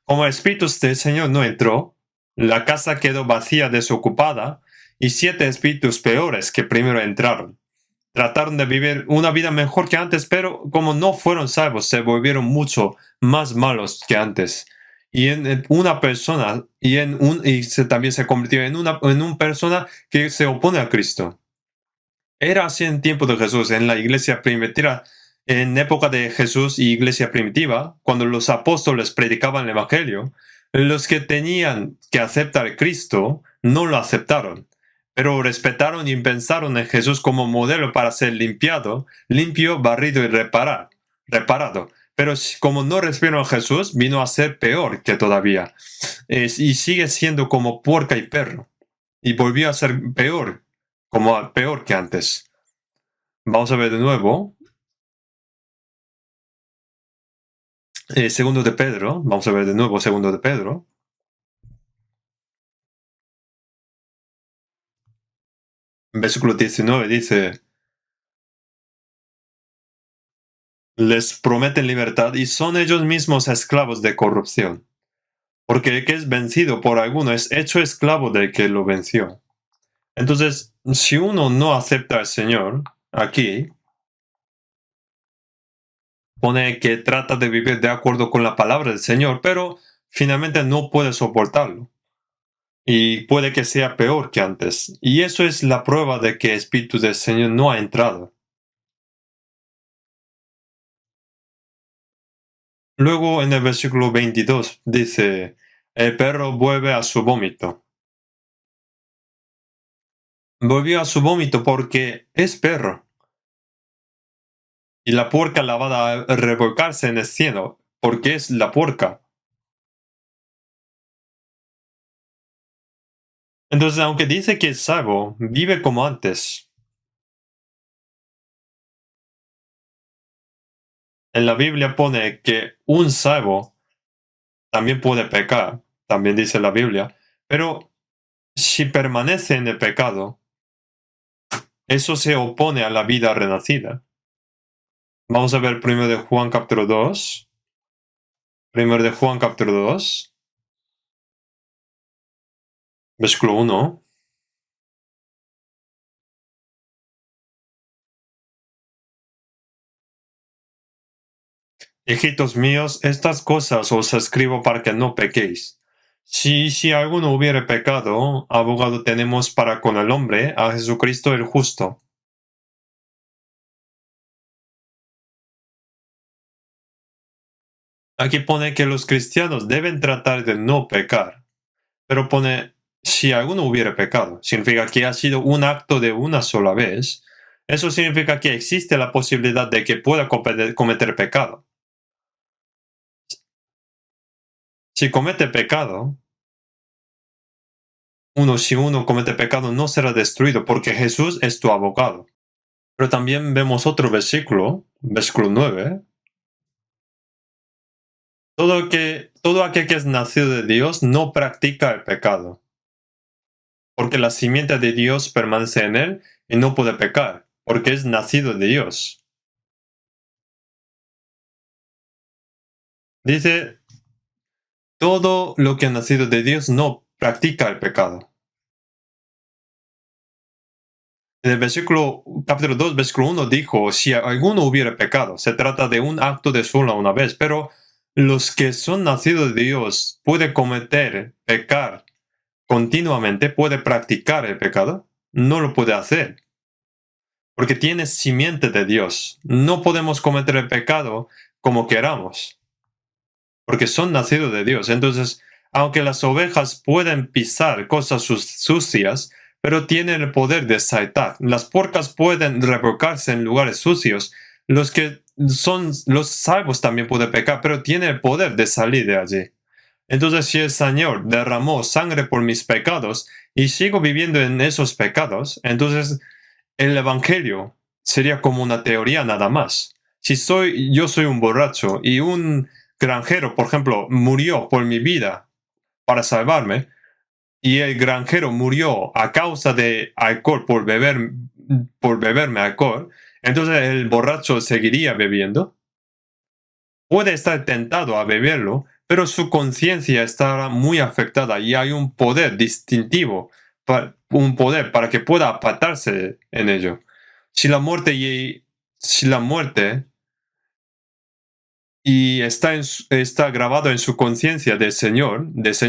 Como el Espíritu del Señor no entró, la casa quedó vacía, desocupada, y 7 espíritus peores que primero entraron. Trataron de vivir una vida mejor que antes, pero como no fueron salvos, se volvieron mucho más malos que antes. Y en una persona, también se convirtió en una persona que se opone a Cristo. Era así en tiempo de Jesús, en la iglesia primitiva, en época de Jesús y iglesia primitiva, cuando los apóstoles predicaban el Evangelio, los que tenían que aceptar a Cristo no lo aceptaron, pero respetaron y pensaron en Jesús como modelo para ser limpiado, limpio, barrido y reparado. Pero como no recibieron a Jesús, vino a ser peor que todavía. Y sigue siendo como puerca y perro. Y volvió a ser peor que antes. Vamos a ver de nuevo. Segundo de Pedro. Vamos a ver de nuevo segundo de Pedro. Versículo 19 dice: les prometen libertad y son ellos mismos esclavos de corrupción. Porque el que es vencido por alguno es hecho esclavo del que lo venció. Entonces, si uno no acepta al Señor, aquí pone que trata de vivir de acuerdo con la palabra del Señor, pero finalmente no puede soportarlo. Y puede que sea peor que antes. Y eso es la prueba de que el Espíritu del Señor no ha entrado. Luego en el versículo 22 dice: el perro vuelve a su vómito. Volvió a su vómito porque es perro. Y la puerca la va a revolcarse en el cielo porque es la puerca. Entonces, aunque dice que es salvo, vive como antes. En la Biblia pone que un salvo también puede pecar, también dice la Biblia, pero si permanece en el pecado, eso se opone a la vida renacida. Vamos a ver primero de Juan capítulo 2. Primero de Juan capítulo 2. Versículo 1. Hijitos míos, estas cosas os escribo para que no pequéis. Si alguno hubiere pecado, abogado tenemos para con el hombre, a Jesucristo el justo. Aquí pone que los cristianos deben tratar de no pecar, pero pone si alguno hubiere pecado. Significa que ha sido un acto de una sola vez. Eso significa que existe la posibilidad de que pueda cometer pecado. Si comete pecado, si uno comete pecado no será destruido porque Jesús es tu abogado. Pero también vemos otro versículo, versículo 9. Todo aquel que es nacido de Dios no practica el pecado, porque la simiente de Dios permanece en él y no puede pecar, porque es nacido de Dios. Dice, todo lo que ha nacido de Dios no practica el pecado. En el capítulo 2, versículo 1 dijo, si alguno hubiera pecado, se trata de un acto de sola una vez, pero los que son nacidos de Dios pueden pecar continuamente, puede practicar el pecado, no lo puede hacer, porque tiene simiente de Dios. No podemos cometer el pecado como queramos, porque son nacidos de Dios. Entonces, aunque las ovejas pueden pisar cosas sucias, pero tienen el poder de saltar. Las porcas pueden revolcarse en lugares sucios. Los que son los salvos también pueden pecar, pero tienen el poder de salir de allí. Entonces, si el Señor derramó sangre por mis pecados y sigo viviendo en esos pecados, entonces el Evangelio sería como una teoría nada más. Si yo soy un borracho y un granjero, por ejemplo, murió por mi vida para salvarme, y el granjero murió a causa de alcohol por beberme alcohol, entonces el borracho seguiría bebiendo. Puede estar tentado a beberlo, pero su conciencia estará muy afectada y hay un poder distintivo, un poder para que pueda apartarse en ello. Si la muerte y está grabado en su conciencia del Señor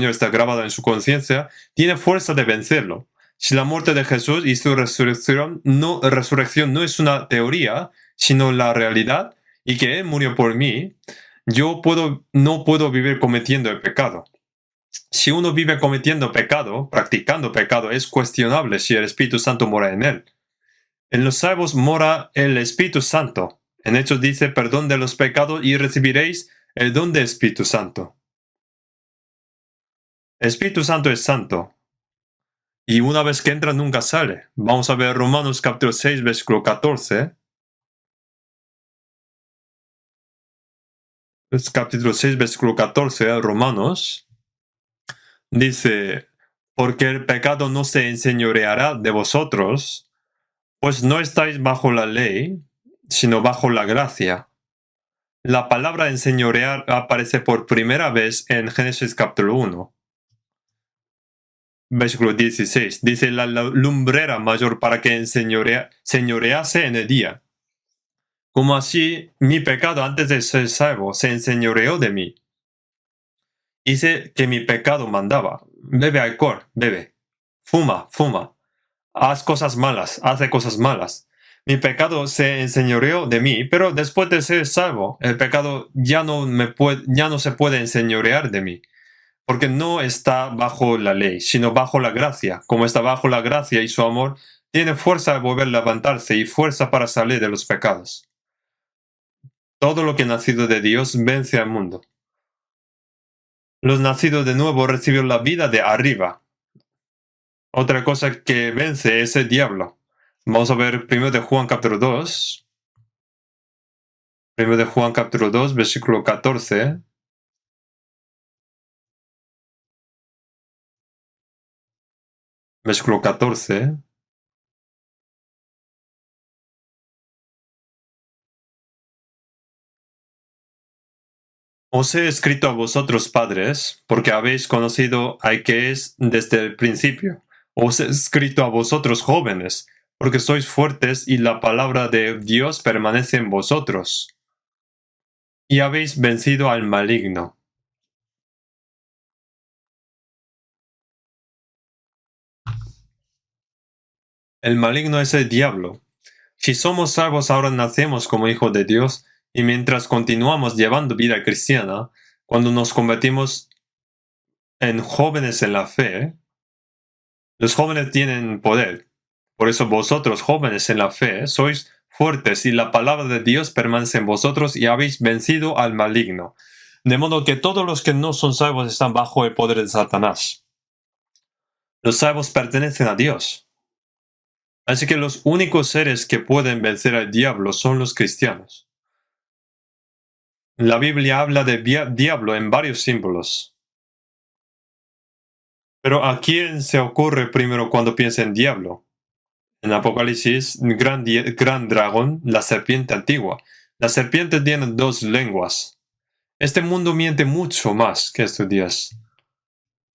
está grabado en su conciencia, tiene fuerza de vencerlo. Si la muerte de Jesús y su resurrección no es una teoría, sino la realidad, y que Él murió por mí, no puedo vivir cometiendo el pecado. Si uno vive cometiendo pecado, practicando pecado, es cuestionable si el Espíritu Santo mora en él. En los salvos mora el Espíritu Santo. En Hechos dice, perdón de los pecados y recibiréis el don del Espíritu Santo. El Espíritu Santo es santo. Y una vez que entra, nunca sale. Vamos a ver Romanos capítulo 6, versículo 14. Capítulo 6, versículo 14, Romanos. Dice, porque el pecado no se enseñoreará de vosotros, pues no estáis bajo la ley, sino bajo la gracia. La palabra enseñorear aparece por primera vez en Génesis capítulo 1, versículo 16. Dice la lumbrera mayor para que señorease en el día. Como así mi pecado antes de ser salvo se enseñoreó de mí. Hice que mi pecado mandaba. Bebe alcohol, bebe. Fuma, fuma. Haz cosas malas, hace cosas malas. Mi pecado se enseñoreó de mí, pero después de ser salvo, el pecado ya no se puede enseñorear de mí, porque no está bajo la ley, sino bajo la gracia. Como está bajo la gracia y su amor, tiene fuerza de volver a levantarse y fuerza para salir de los pecados. Todo lo que ha nacido de Dios vence al mundo. Los nacidos de nuevo reciben la vida de arriba. Otra cosa que vence es el diablo. Vamos a ver 1 de Juan capítulo 2. 1 de Juan capítulo 2, versículo 14. Versículo 14. Os he escrito a vosotros, padres, porque habéis conocido al que es desde el principio. Os he escrito a vosotros, jóvenes, porque sois fuertes y la palabra de Dios permanece en vosotros. Y habéis vencido al maligno. El maligno es el diablo. Si somos salvos ahora nacemos como hijos de Dios y mientras continuamos llevando vida cristiana, cuando nos convertimos en jóvenes en la fe, los jóvenes tienen poder. Por eso vosotros, jóvenes en la fe, sois fuertes y la palabra de Dios permanece en vosotros y habéis vencido al maligno. De modo que todos los que no son salvos están bajo el poder de Satanás. Los salvos pertenecen a Dios. Así que los únicos seres que pueden vencer al diablo son los cristianos. La Biblia habla de diablo en varios símbolos. Pero ¿a quién se ocurre primero cuando piensa en diablo? En Apocalipsis, gran dragón, la serpiente antigua. La serpiente tiene 2 lenguas. Este mundo miente mucho más que estos días.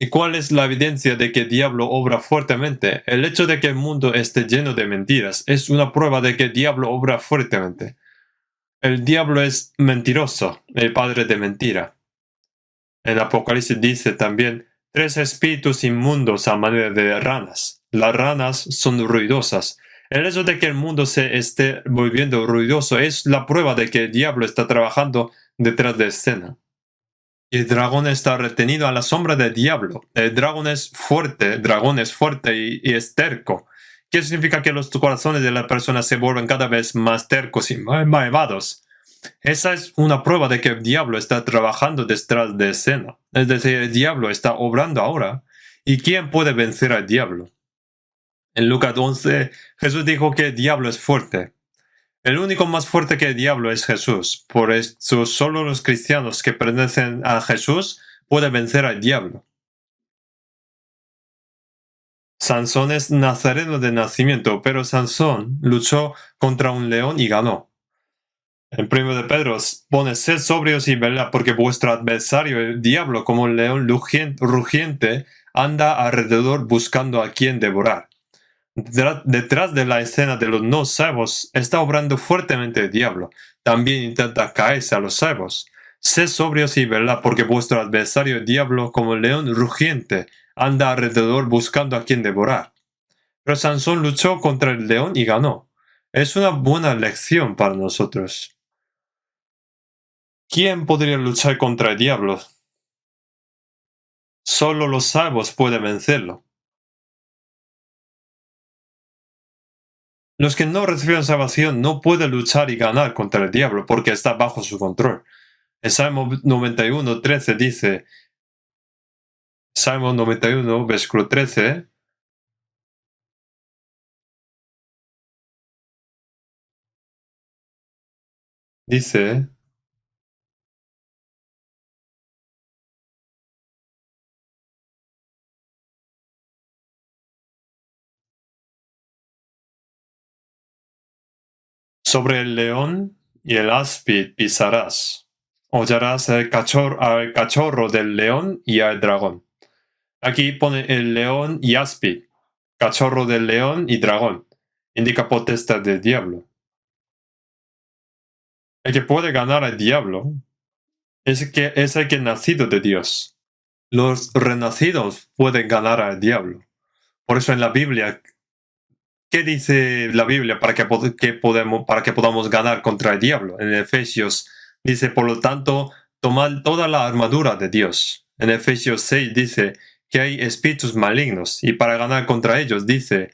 ¿Y cuál es la evidencia de que el diablo obra fuertemente? El hecho de que el mundo esté lleno de mentiras es una prueba de que el diablo obra fuertemente. El diablo es mentiroso, el padre de mentira. En Apocalipsis dice también, tres espíritus inmundos a manera de ranas. Las ranas son ruidosas. El hecho de que el mundo se esté volviendo ruidoso es la prueba de que el diablo está trabajando detrás de escena. Y el dragón está retenido a la sombra del diablo. El dragón es fuerte y es terco. ¿Qué significa que los corazones de las personas se vuelven cada vez más tercos y malvados? Esa es una prueba de que el diablo está trabajando detrás de escena. Es decir, el diablo está obrando ahora. ¿Y quién puede vencer al diablo? En Lucas 11, Jesús dijo que el diablo es fuerte. El único más fuerte que el diablo es Jesús. Por eso solo los cristianos que pertenecen a Jesús pueden vencer al diablo. Sansón es nazareno de nacimiento, pero Sansón luchó contra un león y ganó. En 1 de Pedro pone: sed sobrios y velad, porque vuestro adversario, el diablo, como un león rugiente, anda alrededor buscando a quien devorar. Detrás de la escena de los no salvos está obrando fuertemente el diablo. También intenta caerse a los salvos. Sed sobrios y velad, porque vuestro adversario, el diablo, como un león rugiente, anda alrededor buscando a quien devorar. Pero Sansón luchó contra el león y ganó. Es una buena lección para nosotros. ¿Quién podría luchar contra el diablo? Solo los salvos pueden vencerlo. Los que no reciben salvación no pueden luchar y ganar contra el diablo porque está bajo su control. El Salmo 91:13 dice, Salmo 91, versículo 13, dice, sobre el león y el áspid pisarás. Hollarás al cachorro del león y al dragón. Aquí pone el león y áspid, cachorro del león y dragón. Indica potestad del diablo. El que puede ganar al diablo es el que es nacido de Dios. Los renacidos pueden ganar al diablo. Por eso en la Biblia, ¿qué dice la Biblia para para que podamos ganar contra el diablo? En Efesios dice, por lo tanto, tomad toda la armadura de Dios. En Efesios 6 dice que hay espíritus malignos y para ganar contra ellos dice,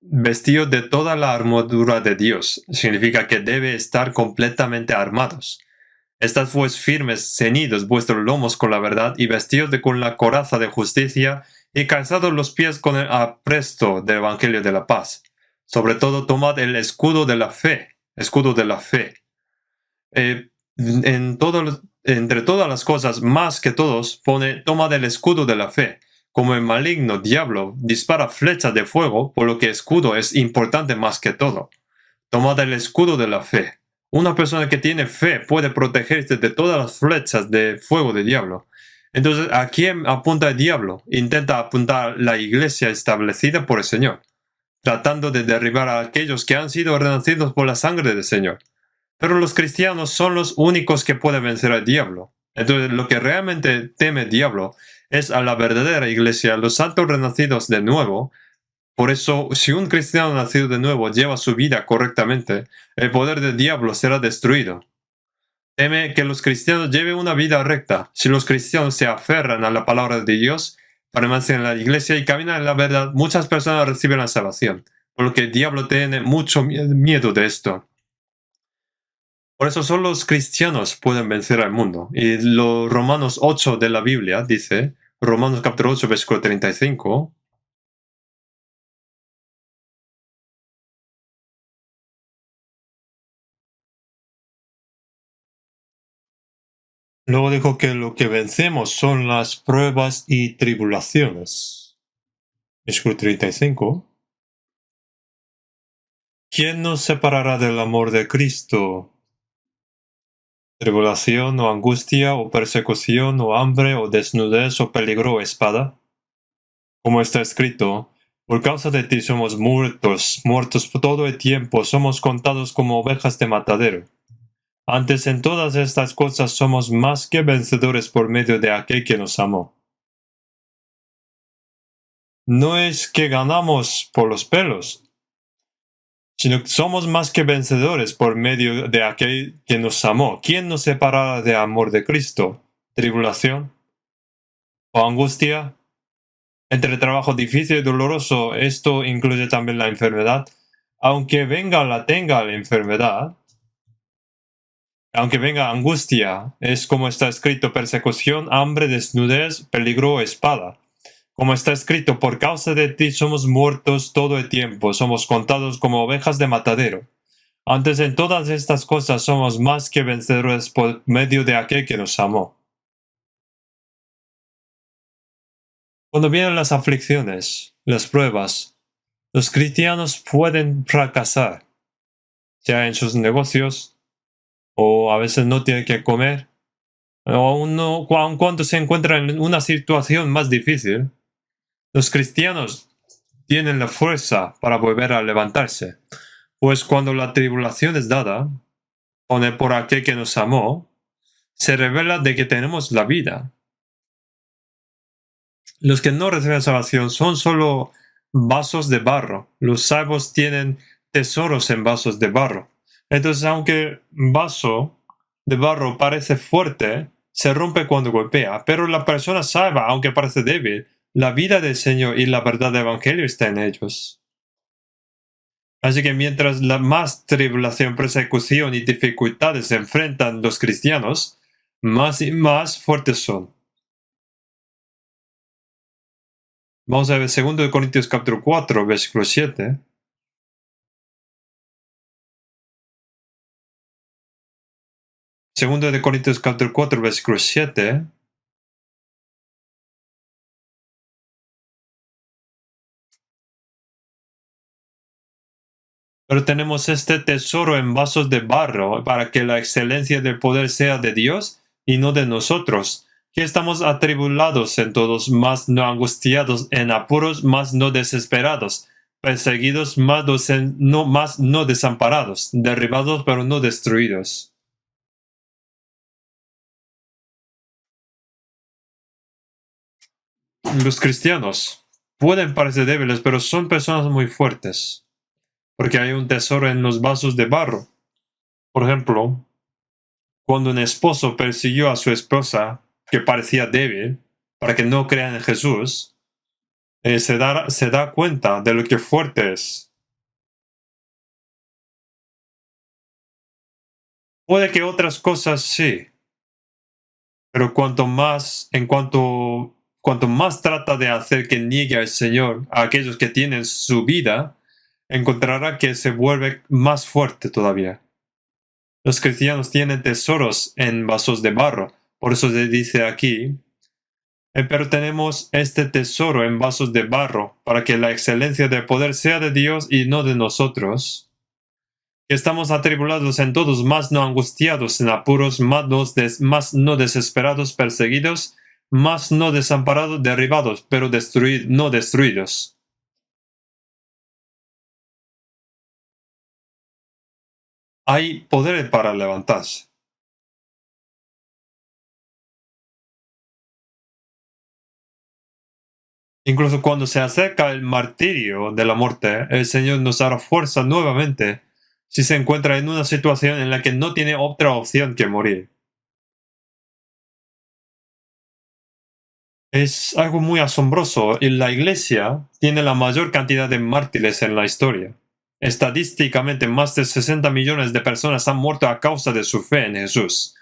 vestidos de toda la armadura de Dios. Significa que debe estar completamente armados. Estad pues firmes, ceñidos vuestros lomos con la verdad, y vestidos con la coraza de justicia, y calzados los pies con el apresto del evangelio de la paz. Sobre todo tomad el escudo de la fe, escudo de la fe. Entre todas las cosas, más que todos, pone: tomad el escudo de la fe. Como el maligno diablo dispara flechas de fuego, por lo que escudo es importante más que todo. Tomad el escudo de la fe. Una persona que tiene fe puede protegerse de todas las flechas de fuego del diablo. Entonces, ¿a quién apunta el diablo? Intenta apuntar la iglesia establecida por el Señor, tratando de derribar a aquellos que han sido renacidos por la sangre del Señor. Pero los cristianos son los únicos que pueden vencer al diablo. Entonces, lo que realmente teme el diablo es a la verdadera iglesia, los santos renacidos de nuevo. Por eso, si un cristiano nacido de nuevo lleva su vida correctamente, el poder del diablo será destruido. Teme que los cristianos lleven una vida recta. Si los cristianos se aferran a la palabra de Dios, permanecen en la iglesia y caminan en la verdad, muchas personas reciben la salvación. Por lo que el diablo tiene mucho miedo de esto. Por eso solo los cristianos pueden vencer al mundo. Y los Romanos 8 de la Biblia dice, Romanos capítulo 8, versículo 35, luego dijo que lo que vencemos son las pruebas y tribulaciones. Versículo 35. ¿Quién nos separará del amor de Cristo? tribulación o angustia o persecución o hambre o desnudez o peligro o espada. Como está escrito, por causa de ti somos muertos todo el tiempo, somos contados como ovejas de matadero. Antes en todas estas cosas somos más que vencedores por medio de aquel que nos amó. No es que ganamos por los pelos, sino que somos más que vencedores por medio de aquel que nos amó. ¿Quién nos separará del amor de Cristo? ¿Tribulación o angustia? Entre trabajo difícil y doloroso, esto incluye también la enfermedad. Aunque venga la enfermedad, aunque venga angustia, es como está escrito: persecución, hambre, desnudez, peligro, espada. Como está escrito, por causa de ti somos muertos todo el tiempo, somos contados como ovejas de matadero. Antes en todas estas cosas somos más que vencedores por medio de aquel que nos amó. Cuando vienen las aflicciones, las pruebas, los cristianos pueden fracasar, sea en sus negocios, o a veces no tienen que comer, o aun cuando se encuentran en una situación más difícil. Los cristianos tienen la fuerza para volver a levantarse, pues cuando la tribulación es dada, por aquel que nos amó, se revela de que tenemos la vida. Los que no reciben salvación son solo vasos de barro. Los salvos tienen tesoros en vasos de barro. Entonces, aunque vaso de barro parece fuerte, se rompe cuando golpea, pero la persona salva, aunque parece débil, la vida del Señor y la verdad del Evangelio está en ellos. Así que mientras la más tribulación, persecución y dificultades se enfrentan los cristianos, más y más fuertes son. Vamos a ver 2 Corintios capítulo 4, versículo 7. 2 Corintios capítulo 4, versículo 7. Pero tenemos este tesoro en vasos de barro para que la excelencia del poder sea de Dios y no de nosotros, que estamos atribulados en todos, mas no angustiados, en apuros, mas no desesperados, perseguidos, mas no desamparados, derribados, pero no destruidos. Los cristianos pueden parecer débiles, pero son personas muy fuertes, porque hay un tesoro en los vasos de barro. Por ejemplo, cuando un esposo persiguió a su esposa, que parecía débil, para que no crean en Jesús, se da cuenta de lo que fuerte es. Puede que otras cosas sí, pero cuanto más trata de hacer que niegue al Señor a aquellos que tienen su vida, encontrará que se vuelve más fuerte todavía. Los cristianos tienen tesoros en vasos de barro, por eso se dice aquí: pero tenemos este tesoro en vasos de barro, para que la excelencia del poder sea de Dios y no de nosotros. Que estamos atribulados en todos, mas no angustiados, en apuros, mas no desesperados, perseguidos, mas no desamparados, derribados, pero no destruidos. Hay poder para levantarse. Incluso cuando se acerca el martirio de la muerte, el Señor nos dará fuerza nuevamente si se encuentra en una situación en la que no tiene otra opción que morir. Es algo muy asombroso, y la Iglesia tiene la mayor cantidad de mártires en la historia. Estadísticamente, más de 60 millones de personas han muerto a causa de su fe en Jesús.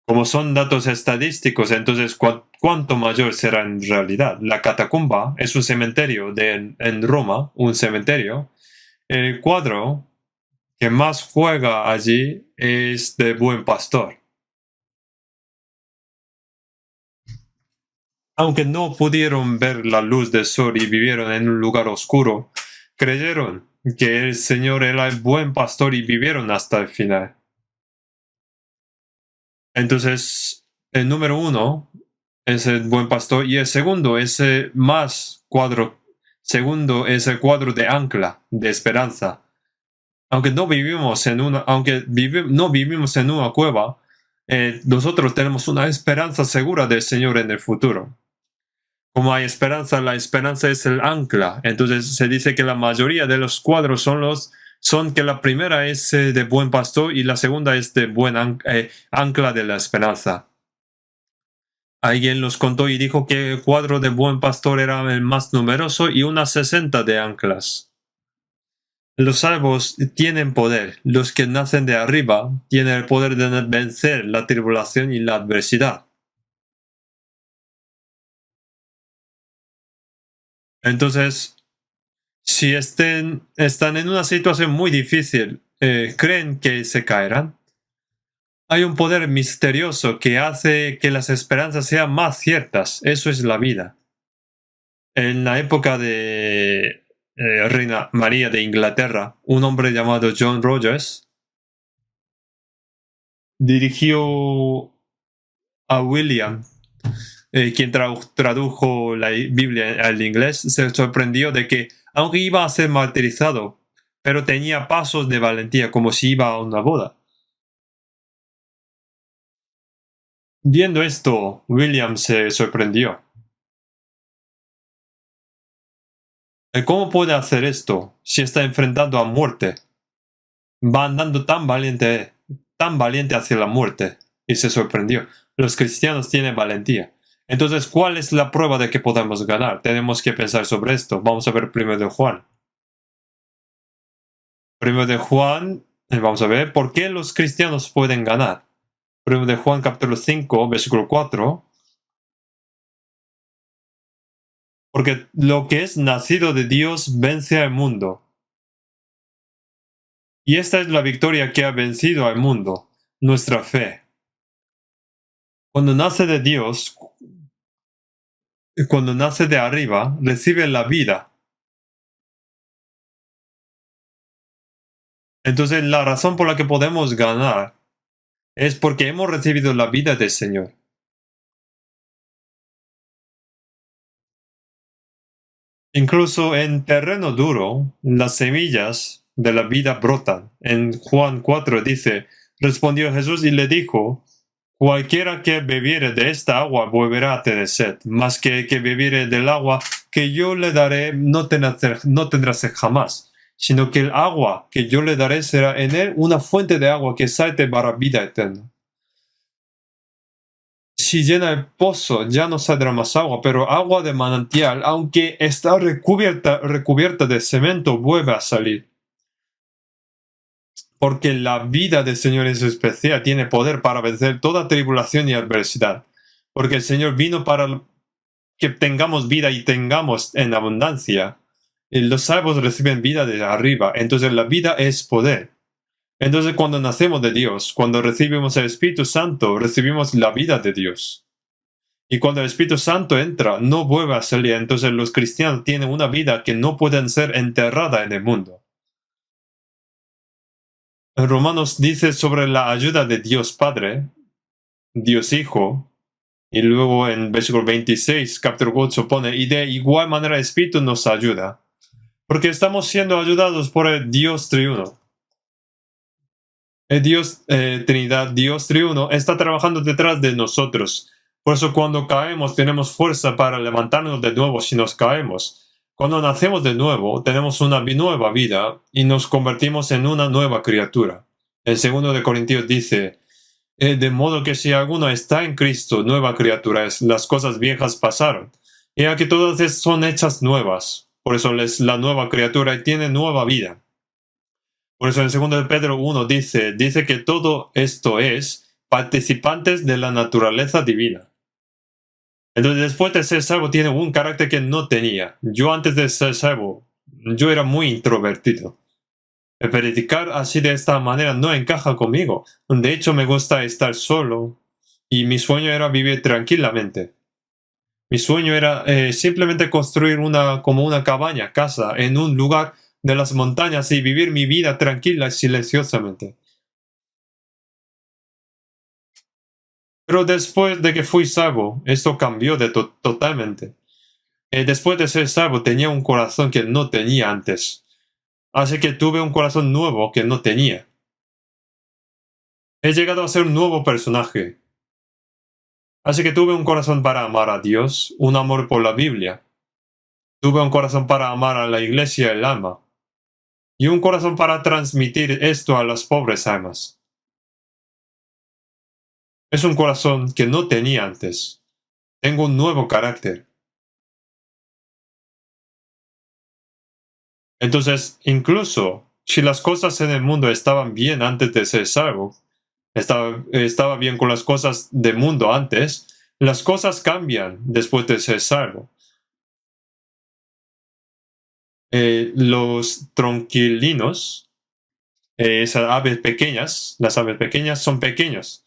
Como son datos estadísticos, entonces, ¿cuánto mayor será en realidad? La catacumba es un cementerio en Roma, un cementerio. El cuadro que más juega allí es de Buen Pastor. Aunque no pudieron ver la luz del sol y vivieron en un lugar oscuro, creyeron que el Señor era el buen pastor y vivieron hasta el final. Entonces, el número 1 es el buen pastor y el segundo es el más cuadro. Segundo es el cuadro de ancla, de esperanza. Aunque no vivimos en no vivimos en una cueva, nosotros tenemos una esperanza segura del Señor en el futuro. Como hay esperanza, la esperanza es el ancla. Entonces se dice que la mayoría de los cuadros son que la primera es de buen pastor y la segunda es de buen ancla de la esperanza. Alguien los contó y dijo que el cuadro de buen pastor era el más numeroso y unas 60 de anclas. Los salvos tienen poder. Los que nacen de arriba tienen el poder de vencer la tribulación y la adversidad. Entonces, si están en una situación muy difícil, ¿creen que se caerán? Hay un poder misterioso que hace que las esperanzas sean más ciertas. Eso es la vida. En la época de Reina María de Inglaterra, un hombre llamado John Rogers dirigió a William, quien tradujo la Biblia al inglés, se sorprendió de que, aunque iba a ser martirizado, pero tenía pasos de valentía como si iba a una boda. Viendo esto, William se sorprendió. ¿Cómo puede hacer esto si está enfrentando a muerte? Va andando tan valiente hacia la muerte. Y se sorprendió. Los cristianos tienen valentía. Entonces, ¿cuál es la prueba de que podemos ganar? Tenemos que pensar sobre esto. Vamos a ver 1 de Juan. 1 de Juan, vamos a ver, ¿por qué los cristianos pueden ganar? 1 de Juan capítulo 5, versículo 4. Porque lo que es nacido de Dios vence al mundo. Y esta es la victoria que ha vencido al mundo, nuestra fe. Cuando nace de Dios, cuando nace de arriba, recibe la vida. Entonces la razón por la que podemos ganar es porque hemos recibido la vida del Señor. Incluso en terreno duro, las semillas de la vida brotan. En Juan 4 dice, respondió Jesús y le dijo, cualquiera que bebiere de esta agua volverá a tener sed, mas que el que bebiere del agua que yo le daré no tendrá sed jamás, sino que el agua que yo le daré será en él una fuente de agua que salte para vida eterna. Si llena el pozo, ya no saldrá más agua, pero agua de manantial, aunque está recubierta de cemento, vuelve a salir. Porque la vida del Señor es especial, tiene poder para vencer toda tribulación y adversidad. Porque el Señor vino para que tengamos vida y tengamos en abundancia. Y los salvos reciben vida de arriba, entonces la vida es poder. Entonces cuando nacemos de Dios, cuando recibimos el Espíritu Santo, recibimos la vida de Dios. Y cuando el Espíritu Santo entra, no vuelve a salir. Entonces los cristianos tienen una vida que no pueden ser enterrada en el mundo. En Romanos dice sobre la ayuda de Dios Padre, Dios Hijo, y luego en versículo 26, capítulo 8 pone, y de igual manera el Espíritu nos ayuda, porque estamos siendo ayudados por el Dios triuno. El Dios Trinidad, Dios triuno, está trabajando detrás de nosotros. Por eso cuando caemos tenemos fuerza para levantarnos de nuevo si nos caemos. Cuando nacemos de nuevo tenemos una nueva vida y nos convertimos en una nueva criatura. El 2 de Corintios dice, de modo que si alguno está en Cristo, nueva criatura es, las cosas viejas pasaron. Y aquí todas son hechas nuevas. Por eso es la nueva criatura y tiene nueva vida. Por eso en 2 de Pedro 1 dice que todo esto es participantes de la naturaleza divina. Entonces después de ser salvo tiene un carácter que no tenía. Yo antes de ser salvo, yo era muy introvertido. El predicar así de esta manera no encaja conmigo. De hecho me gusta estar solo y mi sueño era vivir tranquilamente. Mi sueño era simplemente construir como una cabaña, casa, en un lugar de las montañas y vivir mi vida tranquila y silenciosamente. Pero después de que fui salvo, esto cambió totalmente. Después de ser salvo tenía un corazón que no tenía antes. Así que tuve un corazón nuevo que no tenía. He llegado a ser un nuevo personaje. Así que tuve un corazón para amar a Dios, un amor por la Biblia. Tuve un corazón para amar a la iglesia y el alma. Y un corazón para transmitir esto a las pobres almas. Es un corazón que no tenía antes. Tengo un nuevo carácter. Entonces, incluso si las cosas en el mundo estaban bien antes de ser salvo, estaba bien con las cosas del mundo antes, las cosas cambian después de ser salvo. Los tronquilinos, esas aves pequeñas, las aves pequeñas son pequeños,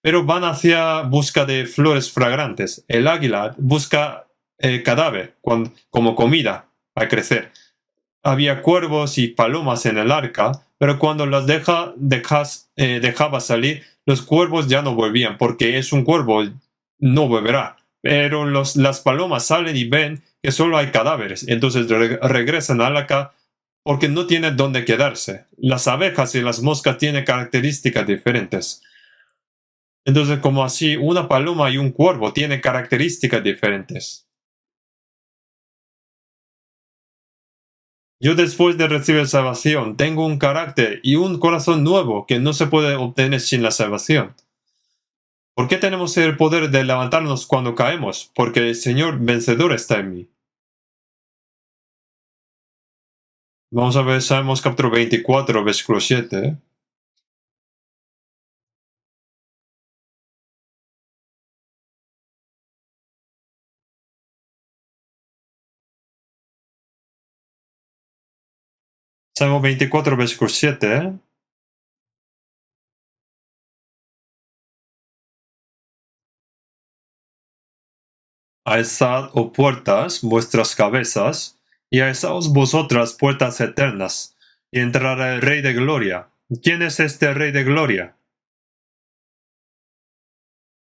pero van hacia busca de flores fragrantes. El águila busca el cadáver como comida al crecer. Había cuervos y palomas en el arca, pero cuando las dejaba salir, los cuervos ya no volvían, porque es un cuervo, no volverá. Pero las palomas salen y ven que solo hay cadáveres, entonces regresan al arca porque no tienen dónde quedarse. Las abejas y las moscas tienen características diferentes. Entonces, como así, una paloma y un cuervo tienen características diferentes. Yo después de recibir salvación tengo un carácter y un corazón nuevo que no se puede obtener sin la salvación. ¿Por qué tenemos el poder de levantarnos cuando caemos? Porque el Señor vencedor está en mí. Vamos a ver Salmos capítulo 24, versículo 7. Salmo 24, versículo 7. Alzad, oh puertas, vuestras cabezas, y alzaos vosotras puertas eternas, y entrará el Rey de Gloria. ¿Quién es este Rey de Gloria?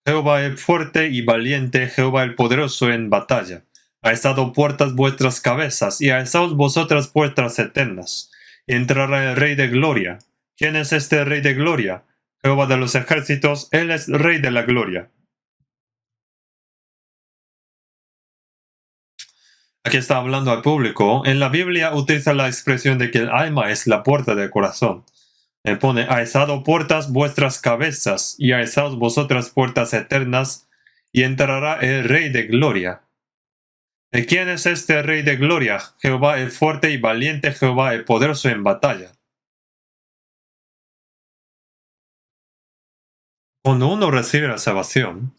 Jehová el fuerte y valiente, Jehová el poderoso en batalla. Alzad puertas vuestras cabezas, y alzaos vosotras puertas eternas, y entrará el Rey de Gloria. ¿Quién es este Rey de Gloria? Jehová de los ejércitos, Él es Rey de la Gloria. Aquí está hablando al público. En la Biblia utiliza la expresión de que el alma es la puerta del corazón. Pone, alzad puertas vuestras cabezas, y alzaos vosotras puertas eternas, y entrará el Rey de Gloria. ¿De quién es este Rey de Gloria? Jehová el fuerte y valiente, Jehová el poderoso en batalla. Cuando uno recibe la salvación,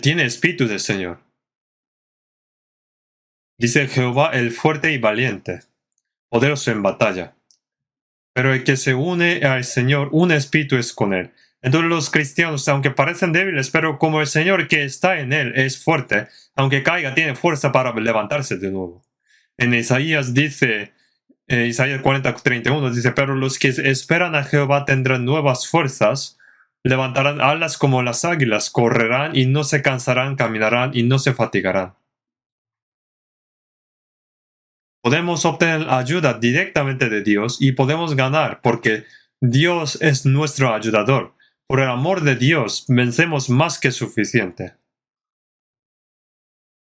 tiene espíritu del Señor. Dice Jehová el fuerte y valiente, poderoso en batalla. Pero el que se une al Señor, un espíritu es con él. Entonces los cristianos, aunque parecen débiles, pero como el Señor que está en él es fuerte, aunque caiga, tiene fuerza para levantarse de nuevo. En Isaías dice, Isaías 40:31 dice, pero los que esperan a Jehová tendrán nuevas fuerzas, levantarán alas como las águilas, correrán y no se cansarán, caminarán y no se fatigarán. Podemos obtener ayuda directamente de Dios y podemos ganar porque Dios es nuestro ayudador. Por el amor de Dios vencemos más que suficiente.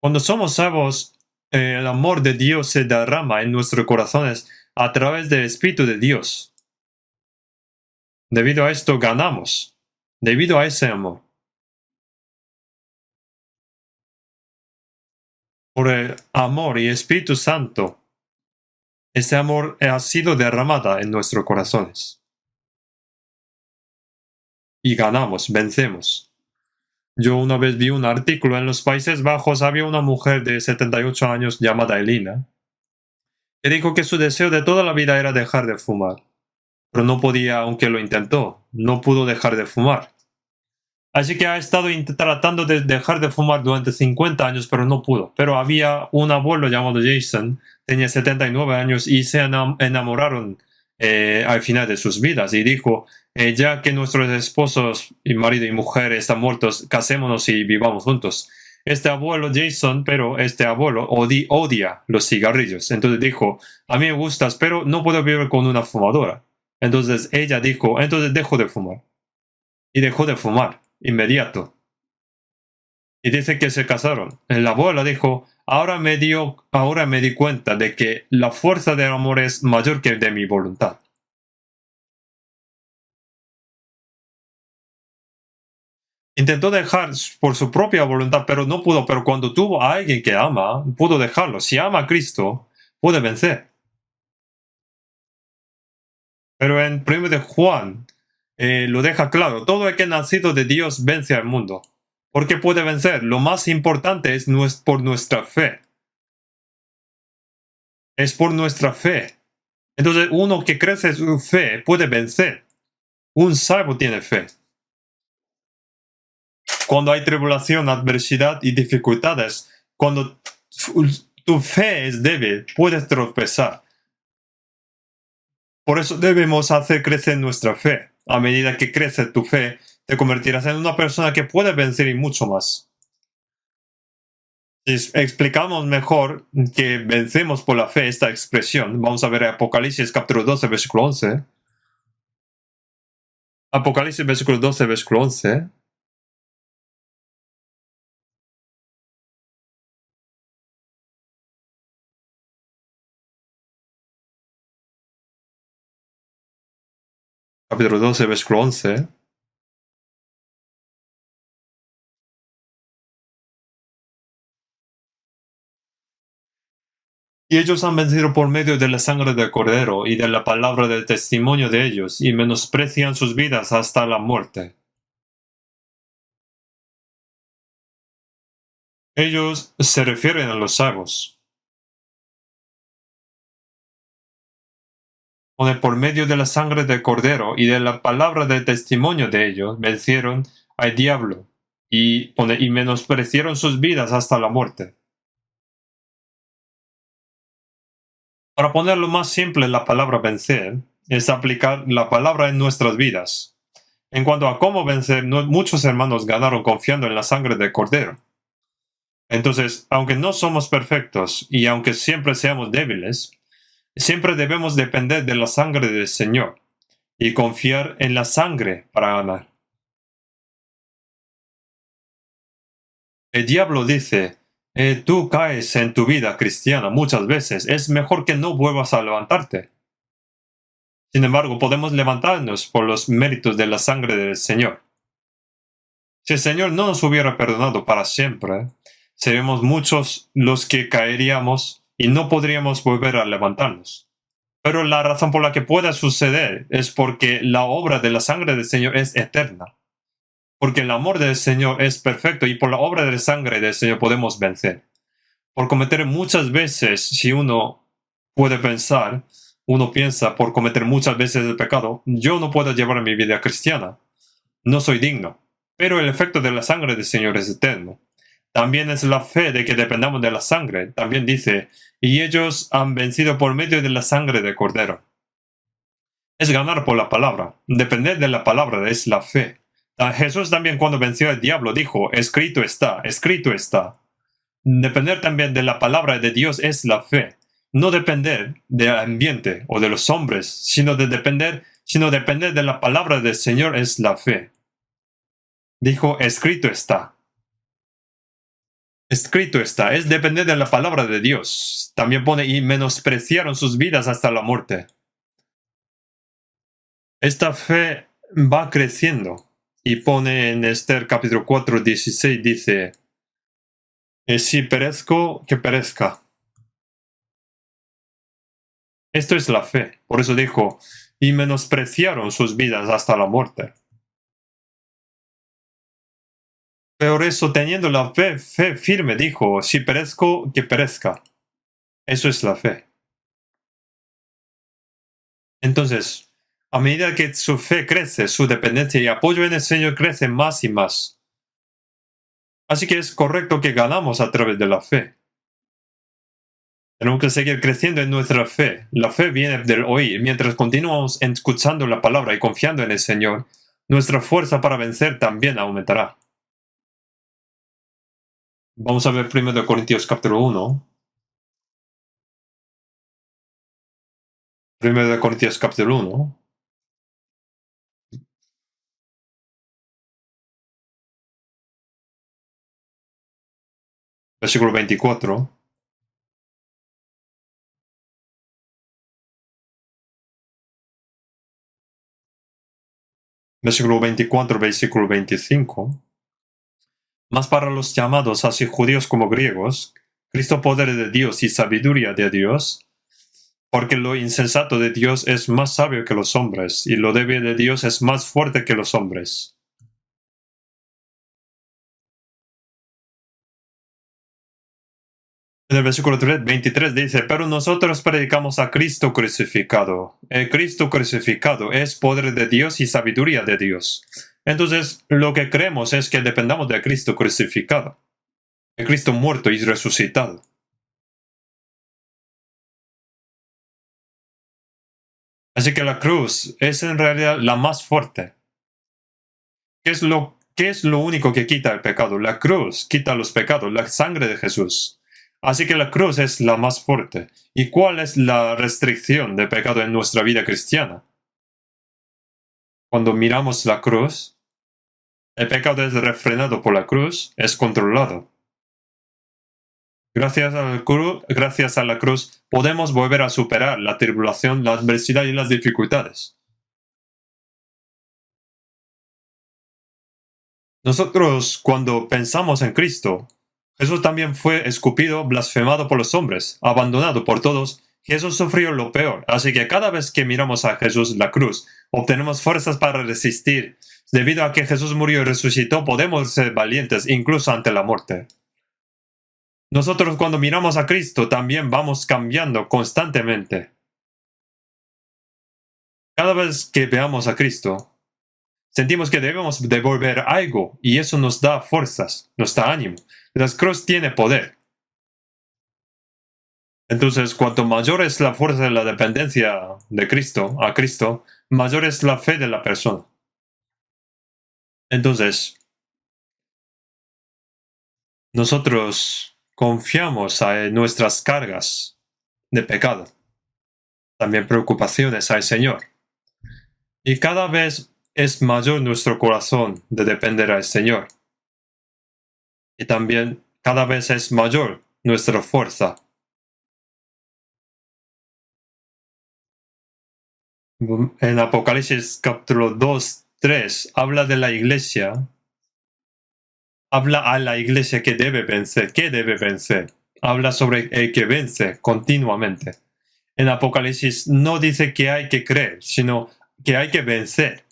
Cuando somos salvos, el amor de Dios se derrama en nuestros corazones a través del Espíritu de Dios. Debido a esto ganamos, debido a ese amor. Por el amor y Espíritu Santo, ese amor ha sido derramado en nuestros corazones. Y ganamos, vencemos. Yo una vez vi un artículo en los Países Bajos, había una mujer de 78 años llamada Elina, que dijo que su deseo de toda la vida era dejar de fumar, pero no podía, aunque lo intentó, no pudo dejar de fumar. Así que ha estado tratando de dejar de fumar durante 50 años, pero no pudo. Pero había un abuelo llamado Jason, tenía 79 años y se enamoraron al final de sus vidas y dijo, ya que nuestros esposos y marido y mujer están muertos, casémonos y vivamos juntos. Este abuelo Jason, pero este abuelo odia los cigarrillos. Entonces dijo, a mí me gustas, pero no puedo vivir con una fumadora. Entonces ella dijo, entonces dejo de fumar. Y dejó de fumar, inmediato. Y dice que se casaron. La abuela dijo, ahora me di cuenta de que la fuerza del amor es mayor que de mi voluntad. Intentó dejar por su propia voluntad, pero no pudo. Pero cuando tuvo a alguien que ama, pudo dejarlo. Si ama a Cristo, puede vencer. Pero en 1 de Juan lo deja claro. Todo el que ha nacido de Dios vence al mundo. ¿Por qué puede vencer? Lo más importante es por nuestra fe. Es por nuestra fe. Entonces uno que crece en su fe puede vencer. Un salvo tiene fe. Cuando hay tribulación, adversidad y dificultades, cuando tu fe es débil, puedes tropezar. Por eso debemos hacer crecer nuestra fe. A medida que crece tu fe, te convertirás en una persona que puede vencer y mucho más. Si explicamos mejor que vencemos por la fe esta expresión, vamos a ver Apocalipsis capítulo 12, versículo 11. Apocalipsis versículo 12, versículo 11. Capítulo 12, versículo 11. Y ellos han vencido por medio de la sangre del Cordero y de la palabra del testimonio de ellos, y menosprecian sus vidas hasta la muerte. Ellos se refieren a los salvos. Por medio de la sangre del Cordero y de la palabra del testimonio de ellos, vencieron al diablo y menospreciaron sus vidas hasta la muerte. Para ponerlo más simple, la palabra vencer es aplicar la palabra en nuestras vidas. En cuanto a cómo vencer, muchos hermanos ganaron confiando en la sangre del Cordero. Entonces, aunque no somos perfectos y aunque siempre seamos débiles, siempre debemos depender de la sangre del Señor y confiar en la sangre para ganar. El diablo dice, tú caes en tu vida cristiana muchas veces, es mejor que no vuelvas a levantarte. Sin embargo, podemos levantarnos por los méritos de la sangre del Señor. Si el Señor no nos hubiera perdonado para siempre, seríamos muchos los que caeríamos y no podríamos volver a levantarnos. Pero la razón por la que pueda suceder es porque la obra de la sangre del Señor es eterna. Porque el amor del Señor es perfecto y por la obra de la sangre del Señor podemos vencer. Por cometer muchas veces, si uno puede pensar, uno piensa por cometer muchas veces el pecado, yo no puedo llevar mi vida cristiana. No soy digno. Pero el efecto de la sangre del Señor es eterno. También es la fe de que dependamos de la sangre. También dice, y ellos han vencido por medio de la sangre del Cordero. Es ganar por la palabra. Depender de la palabra es la fe. Jesús también cuando venció al diablo dijo, escrito está, escrito está. Depender también de la palabra de Dios es la fe. No depender del ambiente o de los hombres, sino depender de la palabra del Señor es la fe. Dijo, escrito está. Escrito está, es depender de la palabra de Dios. También pone, y menospreciaron sus vidas hasta la muerte. Esta fe va creciendo. Y pone en Esther capítulo 4, 16, dice, si perezco, que perezca. Esto es la fe. Por eso dijo, y menospreciaron sus vidas hasta la muerte. Por eso, teniendo la fe firme, dijo, si perezco, que perezca. Eso es la fe. Entonces, a medida que su fe crece, su dependencia y apoyo en el Señor crece más y más. Así que es correcto que ganamos a través de la fe. Tenemos que seguir creciendo en nuestra fe. La fe viene del oír. Mientras continuamos escuchando la palabra y confiando en el Señor, nuestra fuerza para vencer también aumentará. Vamos a ver 1 Corintios capítulo 1. 1 Corintios capítulo 1. Versículo 24. Versículo 24, versículo 25. Mas para los llamados, así judíos como griegos, Cristo poder de Dios y sabiduría de Dios, porque lo insensato de Dios es más sabio que los hombres, y lo débil de Dios es más fuerte que los hombres. En el versículo 23 dice, pero nosotros predicamos a Cristo crucificado. El Cristo crucificado es poder de Dios y sabiduría de Dios. Entonces, lo que creemos es que dependamos de Cristo crucificado, de Cristo muerto y resucitado. Así que la cruz es en realidad la más fuerte. ¿Qué es lo único que quita el pecado? La cruz quita los pecados, la sangre de Jesús. Así que la cruz es la más fuerte. ¿Y cuál es la restricción de pecado en nuestra vida cristiana? Cuando miramos la cruz, el pecado es refrenado por la cruz, es controlado. Gracias a la cruz podemos volver a superar la tribulación, la adversidad y las dificultades. Nosotros, cuando pensamos en Cristo, Jesús también fue escupido, blasfemado por los hombres, abandonado por todos. Jesús sufrió lo peor, así que cada vez que miramos a Jesús la cruz, obtenemos fuerzas para resistir. Debido a que Jesús murió y resucitó, podemos ser valientes incluso ante la muerte. Nosotros cuando miramos a Cristo también vamos cambiando constantemente. Cada vez que veamos a Cristo, sentimos que debemos devolver algo y eso nos da fuerzas, nos da ánimo. La cruz tiene poder. Entonces, cuanto mayor es la fuerza de la dependencia de Cristo, a Cristo, mayor es la fe de la persona. Entonces, nosotros confiamos en nuestras cargas de pecado, también preocupaciones al Señor. Y cada vez es mayor nuestro corazón de depender al Señor. Y también cada vez es mayor nuestra fuerza. En Apocalipsis capítulo 2, 3 habla de la iglesia. Habla a la iglesia que debe vencer. ¿Qué debe vencer? Habla sobre el que vence continuamente. En Apocalipsis no dice que hay que creer, sino que hay que vencer.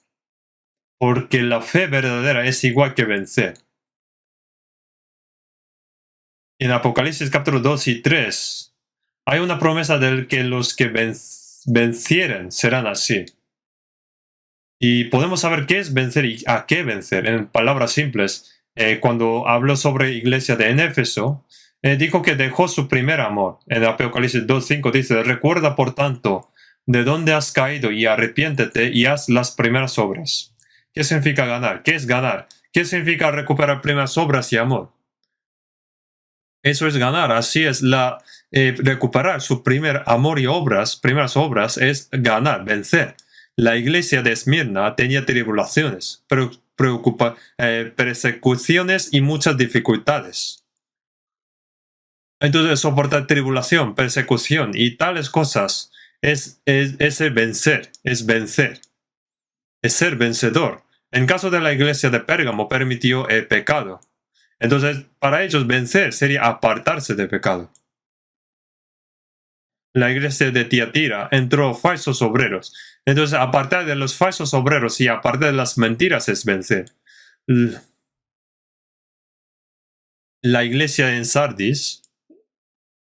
Porque la fe verdadera es igual que vencer. En Apocalipsis capítulo 2 y 3 hay una promesa de que los que vencieren serán así. Y podemos saber qué es vencer y a qué vencer. En palabras simples, cuando habló sobre iglesia de Éfeso, dijo que dejó su primer amor. En Apocalipsis 2.5 dice, recuerda por tanto de dónde has caído y arrepiéntete y haz las primeras obras. ¿Qué significa ganar? ¿Qué es ganar? ¿Qué significa recuperar primeras obras y amor? Eso es ganar, así es recuperar su primer amor y primeras obras es ganar, vencer. La iglesia de Esmirna tenía tribulaciones, persecuciones y muchas dificultades. Entonces soportar tribulación, persecución y tales cosas es el vencer, es vencer, es ser vencedor. En caso de la iglesia de Pérgamo permitió el pecado. Entonces, para ellos vencer sería apartarse del pecado. La iglesia de Tiatira entró falsos obreros. Entonces, apartar de los falsos obreros y apartar de las mentiras es vencer. La iglesia en Sardis,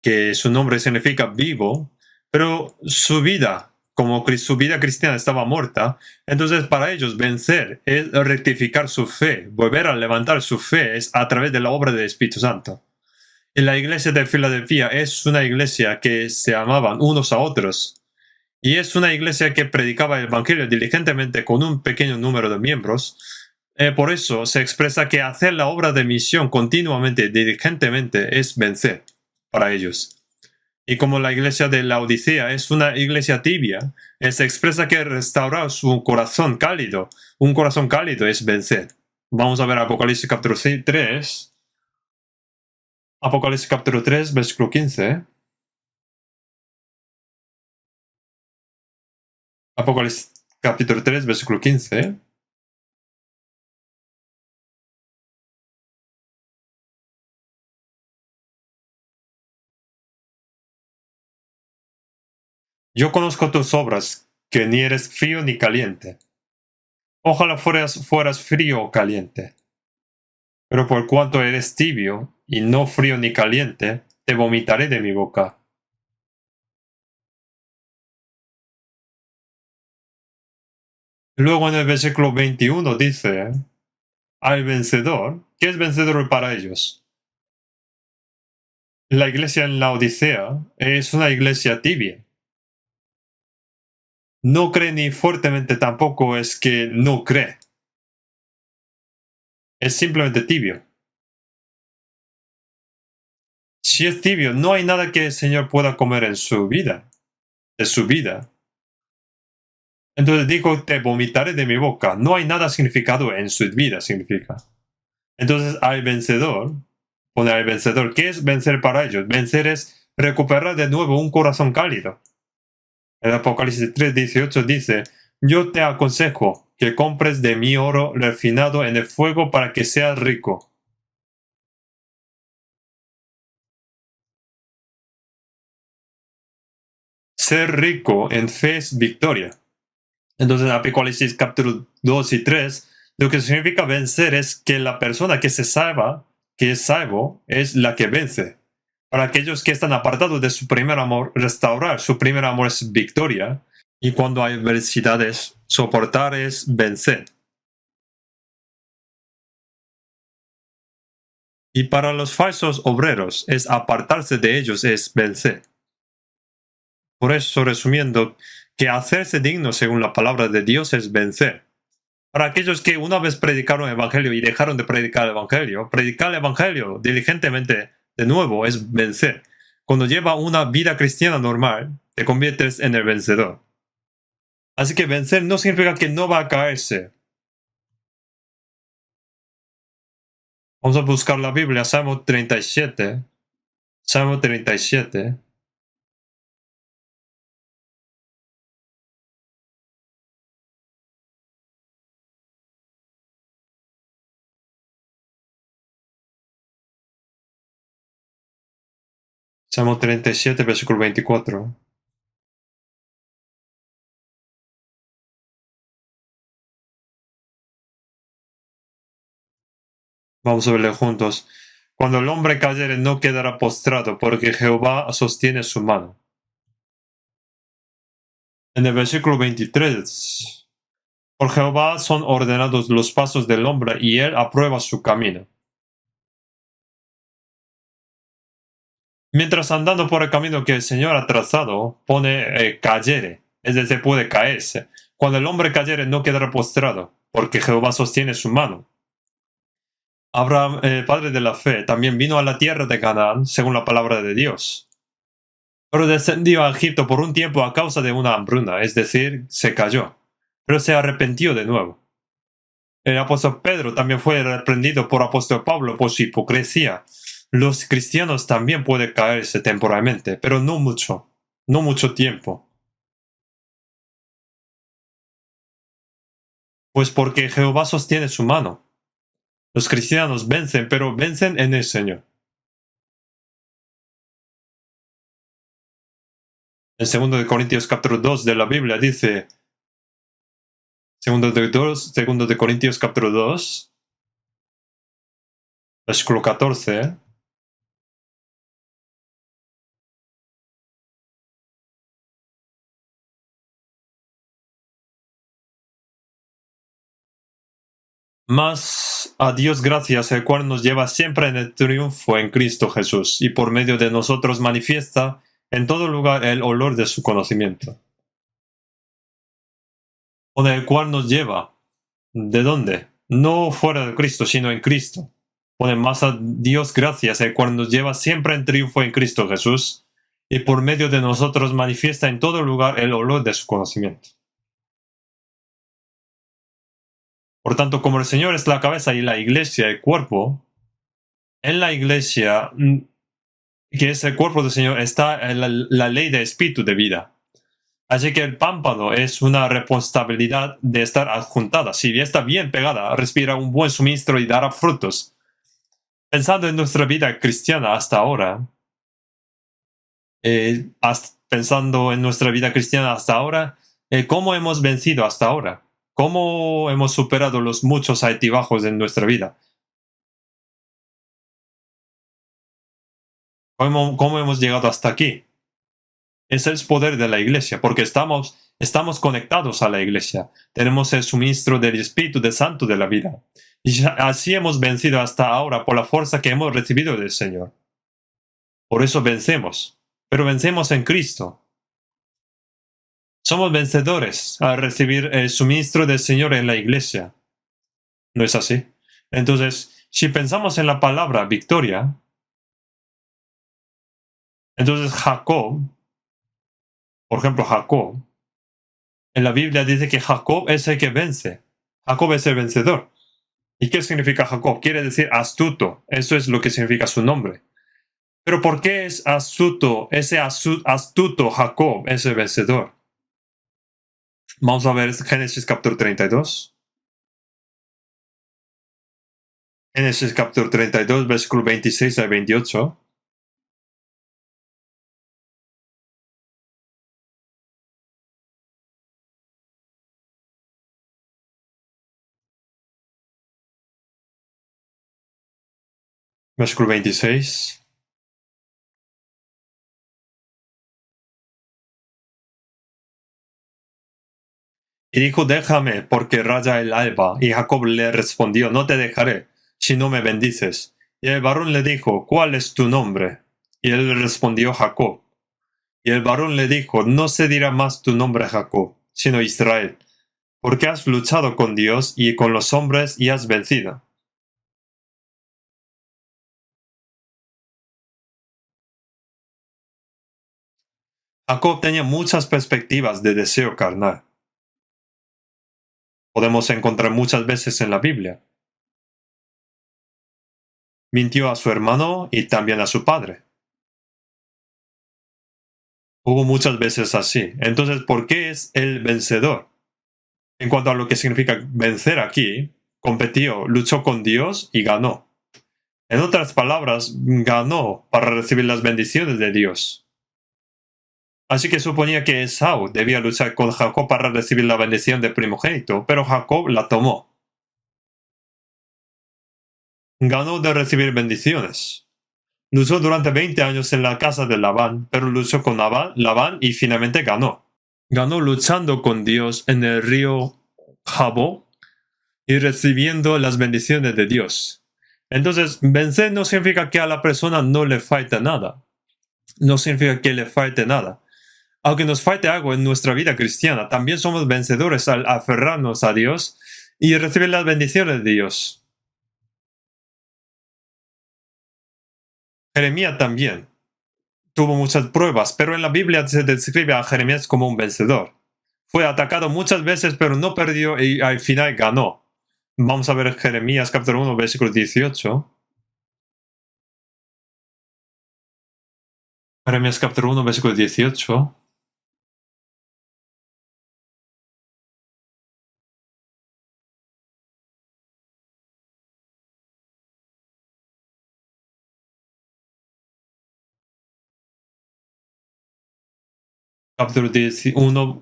que su nombre significa vivo, pero su vida cristiana estaba muerta, entonces para ellos vencer es rectificar su fe, volver a levantar su fe es a través de la obra del Espíritu Santo. La iglesia de Filadelfia es una iglesia que se amaban unos a otros. Y es una iglesia que predicaba el Evangelio diligentemente con un pequeño número de miembros. Por eso se expresa que hacer la obra de misión continuamente, diligentemente, es vencer para ellos. Y como la iglesia de la Odisea es una iglesia tibia, se expresa que restaurar su corazón cálido, un corazón cálido es vencer. Vamos a ver Apocalipsis capítulo 3. Apocalipsis capítulo 3, versículo 15. Apocalipsis capítulo 3, versículo 15. Yo conozco tus obras, que ni eres frío ni caliente. Ojalá fueras frío o caliente. Pero por cuanto eres tibio, y no frío ni caliente, te vomitaré de mi boca. Luego en el versículo 21 dice, al vencedor, ¿qué es vencedor para ellos? La iglesia en la Odisea es una iglesia tibia. No cree ni fuertemente tampoco es que no cree. Es simplemente tibio. Si es tibio, no hay nada que el Señor pueda comer en su vida, de su vida. Entonces dijo, te vomitaré de mi boca. No hay nada significado en su vida, significa. Entonces al vencedor, pone al vencedor, ¿qué es vencer para ellos? Vencer es recuperar de nuevo un corazón cálido. El Apocalipsis 3:18 dice, yo te aconsejo que compres de mí oro refinado en el fuego para que seas rico. Ser rico en fe es victoria. Entonces, Apocalipsis capítulo 2 y 3, lo que significa vencer es que la persona que se salva, que es salvo, es la que vence. Para aquellos que están apartados de su primer amor, restaurar su primer amor es victoria. Y cuando hay adversidades, soportar es vencer. Y para los falsos obreros, es apartarse de ellos es vencer. Por eso, resumiendo, que hacerse digno según la palabra de Dios es vencer. Para aquellos que una vez predicaron el Evangelio y dejaron de predicar el Evangelio diligentemente de nuevo es vencer. Cuando lleva una vida cristiana normal, te conviertes en el vencedor. Así que vencer no significa que no va a caerse. Vamos a buscar la Biblia, Salmo 37. Salmo 37. Salmo 37, versículo 24. Vamos a verlo juntos. Cuando el hombre cayere no quedará postrado, porque Jehová sostiene su mano. En el versículo 23. Por Jehová son ordenados los pasos del hombre, y él aprueba su camino. Mientras andando por el camino que el Señor ha trazado, pone cayere, es decir, puede caerse. Cuando el hombre cayere no quedará postrado, porque Jehová sostiene su mano. Abraham, padre de la fe, también vino a la tierra de Canaán, según la palabra de Dios. Pero descendió a Egipto por un tiempo a causa de una hambruna, es decir, se cayó, pero se arrepintió de nuevo. El apóstol Pedro también fue reprendido por apóstol Pablo por su hipocresía. Los cristianos también pueden caerse temporalmente, pero no mucho, no mucho tiempo. Pues porque Jehová sostiene su mano. Los cristianos vencen, pero vencen en el Señor. En 2 de Corintios capítulo 2 de la Biblia dice, 2 de Corintios capítulo 2, versículo 14, Mas a Dios gracias, el cual nos lleva siempre en el triunfo en Cristo Jesús, y por medio de nosotros manifiesta en todo lugar el olor de su conocimiento. Con el cual nos lleva. ¿De dónde? No fuera de Cristo, sino en Cristo. Pone más a Dios gracias, el cual nos lleva siempre en triunfo en Cristo Jesús, y por medio de nosotros manifiesta en todo lugar el olor de su conocimiento. Por tanto, como el Señor es la cabeza y la iglesia el cuerpo, en la iglesia, que es el cuerpo del Señor, está la ley de espíritu de vida. Así que el pámpano es una responsabilidad de estar adjuntada. Si está bien pegada, respira un buen suministro y dará frutos. Pensando en nuestra vida cristiana hasta ahora, pensando en nuestra vida cristiana hasta ahora, ¿cómo hemos vencido hasta ahora? ¿Cómo hemos superado los muchos altibajos en nuestra vida? ¿Cómo hemos llegado hasta aquí? Ese es el poder de la iglesia, porque estamos conectados a la iglesia. Tenemos el suministro del Espíritu de Santo de la vida. Y así hemos vencido hasta ahora por la fuerza que hemos recibido del Señor. Por eso vencemos, pero vencemos en Cristo. Somos vencedores al recibir el suministro del Señor en la iglesia. ¿No es así? Entonces, si pensamos en la palabra victoria, entonces Jacob, por ejemplo, Jacob, en la Biblia dice que Jacob es el que vence. Jacob es el vencedor. ¿Y qué significa Jacob? Quiere decir astuto. Eso es lo que significa su nombre. Pero ¿por qué es astuto? Ese astuto Jacob es el vencedor. Vamos a ver Génesis capítulo 32. Génesis capítulo 32, versículo 26 al 28. Versículo 26. Y dijo, déjame, porque raya el alba. Y Jacob le respondió, no te dejaré, si no me bendices. Y el varón le dijo, ¿cuál es tu nombre? Y él le respondió, Jacob. Y el varón le dijo, no se dirá más tu nombre Jacob, sino Israel, porque has luchado con Dios y con los hombres y has vencido. Jacob tenía muchas perspectivas de deseo carnal. Podemos encontrar muchas veces en la Biblia. Mintió a su hermano y también a su padre. Hubo muchas veces así. Entonces, ¿por qué es el vencedor? En cuanto a lo que significa vencer aquí, competió, luchó con Dios y ganó. En otras palabras, ganó para recibir las bendiciones de Dios. Así que suponía que Esaú debía luchar con Jacob para recibir la bendición del primogénito, pero Jacob la tomó. Ganó de recibir bendiciones. Luchó durante 20 años en la casa de Labán, pero luchó con Labán y finalmente ganó. Ganó luchando con Dios en el río Jabó y recibiendo las bendiciones de Dios. Entonces, vencer no significa que a la persona no le falte nada. No significa que le falte nada. Aunque nos falte algo en nuestra vida cristiana, también somos vencedores al aferrarnos a Dios y recibir las bendiciones de Dios. Jeremías también tuvo muchas pruebas, pero en la Biblia se describe a Jeremías como un vencedor. Fue atacado muchas veces, pero no perdió y al final ganó. Vamos a ver Jeremías capítulo 1, versículo 18. Jeremías capítulo 1, versículo 18.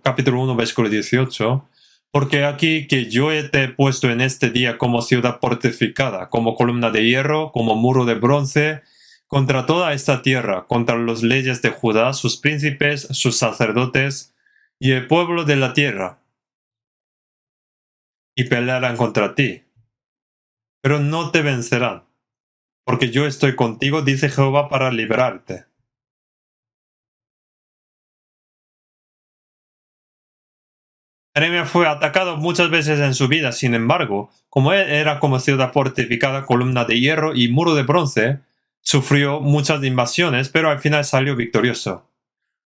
Capítulo 1, versículo 18. Porque aquí que yo te he puesto en este día como ciudad fortificada, como columna de hierro, como muro de bronce, contra toda esta tierra, contra las leyes de Judá, sus príncipes, sus sacerdotes y el pueblo de la tierra, y pelearán contra ti. pero no te vencerán, porque yo estoy contigo, dice Jehová, para librarte. Jeremías fue atacado muchas veces en su vida, sin embargo, como él era como ciudad fortificada, columna de hierro y muro de bronce, sufrió muchas invasiones, pero al final salió victorioso.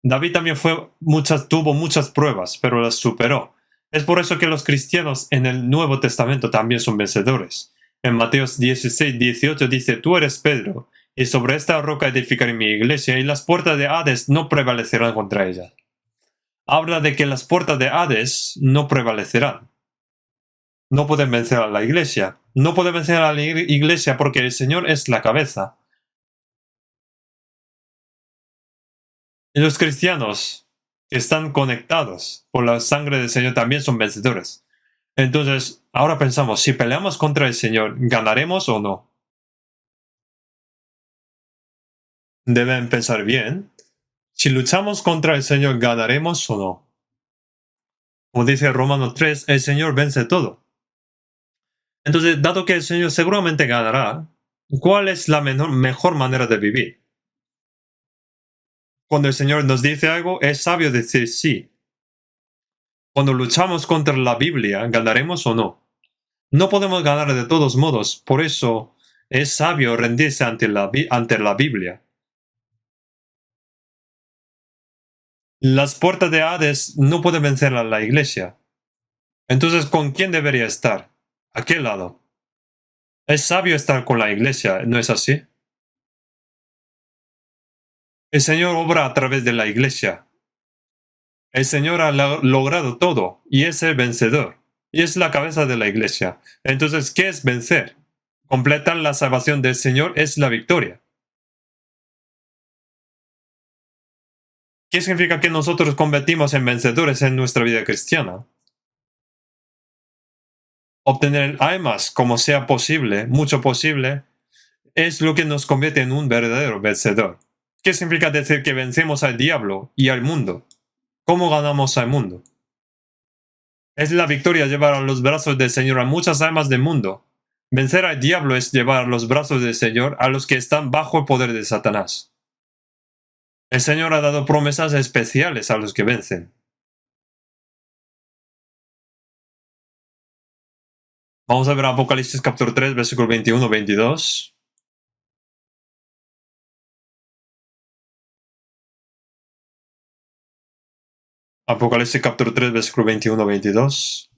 David también tuvo muchas pruebas, pero las superó. Es por eso que los cristianos en el Nuevo Testamento también son vencedores. En Mateo 16:18 dice: Tú eres Pedro, y sobre esta roca edificaré mi iglesia, y las puertas de Hades no prevalecerán contra ella. Habla de que las puertas de Hades no prevalecerán. No pueden vencer a la iglesia. No pueden vencer a la iglesia porque el Señor es la cabeza. Y los cristianos que están conectados por la sangre del Señor también son vencedores. Entonces, ahora pensamos, si peleamos contra el Señor, ¿ganaremos o no? Deben pensar bien. Si luchamos contra el Señor, ¿ganaremos o no? Como dice Romanos 3, el Señor vence todo. Entonces, dado que el Señor seguramente ganará, ¿cuál es la mejor manera de vivir? Cuando el Señor nos dice algo, es sabio decir sí. Cuando luchamos contra la Biblia, ¿ganaremos o no? No podemos ganar de todos modos, por eso es sabio rendirse ante la Biblia. Las puertas de Hades no pueden vencer a la iglesia. Entonces, ¿con quién debería estar? ¿A qué lado? Es sabio estar con la iglesia, ¿no es así? El Señor obra a través de la iglesia. El Señor ha logrado todo y es el vencedor. Y es la cabeza de la iglesia. Entonces, ¿qué es vencer? Completar la salvación del Señor es la victoria. ¿Qué significa que nosotros convertimos en vencedores en nuestra vida cristiana? Obtener almas como sea posible, mucho posible, es lo que nos convierte en un verdadero vencedor. ¿Qué significa decir que vencemos al diablo y al mundo? ¿Cómo ganamos al mundo? Es la victoria llevar a los brazos del Señor a muchas almas del mundo. Vencer al diablo es llevar a los brazos del Señor a los que están bajo el poder de Satanás. El Señor ha dado promesas especiales a los que vencen. Vamos a ver Apocalipsis capítulo 3, versículo 21-22. Apocalipsis capítulo 3, versículo 21-22.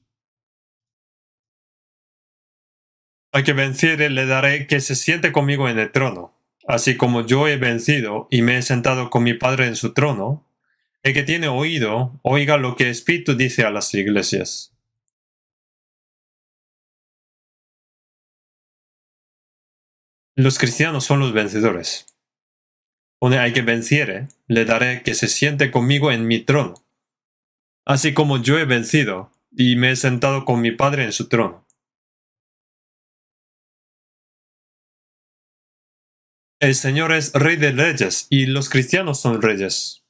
Al que venciere le daré que se siente conmigo en el trono, así como yo he vencido y me he sentado con mi Padre en su trono. El que tiene oído, oiga lo que el Espíritu dice a las iglesias. Los cristianos son los vencedores. Al que venciere, le daré que se siente conmigo en mi trono, así como yo he vencido y me he sentado con mi Padre en su trono. El Señor es Rey de reyes y los cristianos son reyes.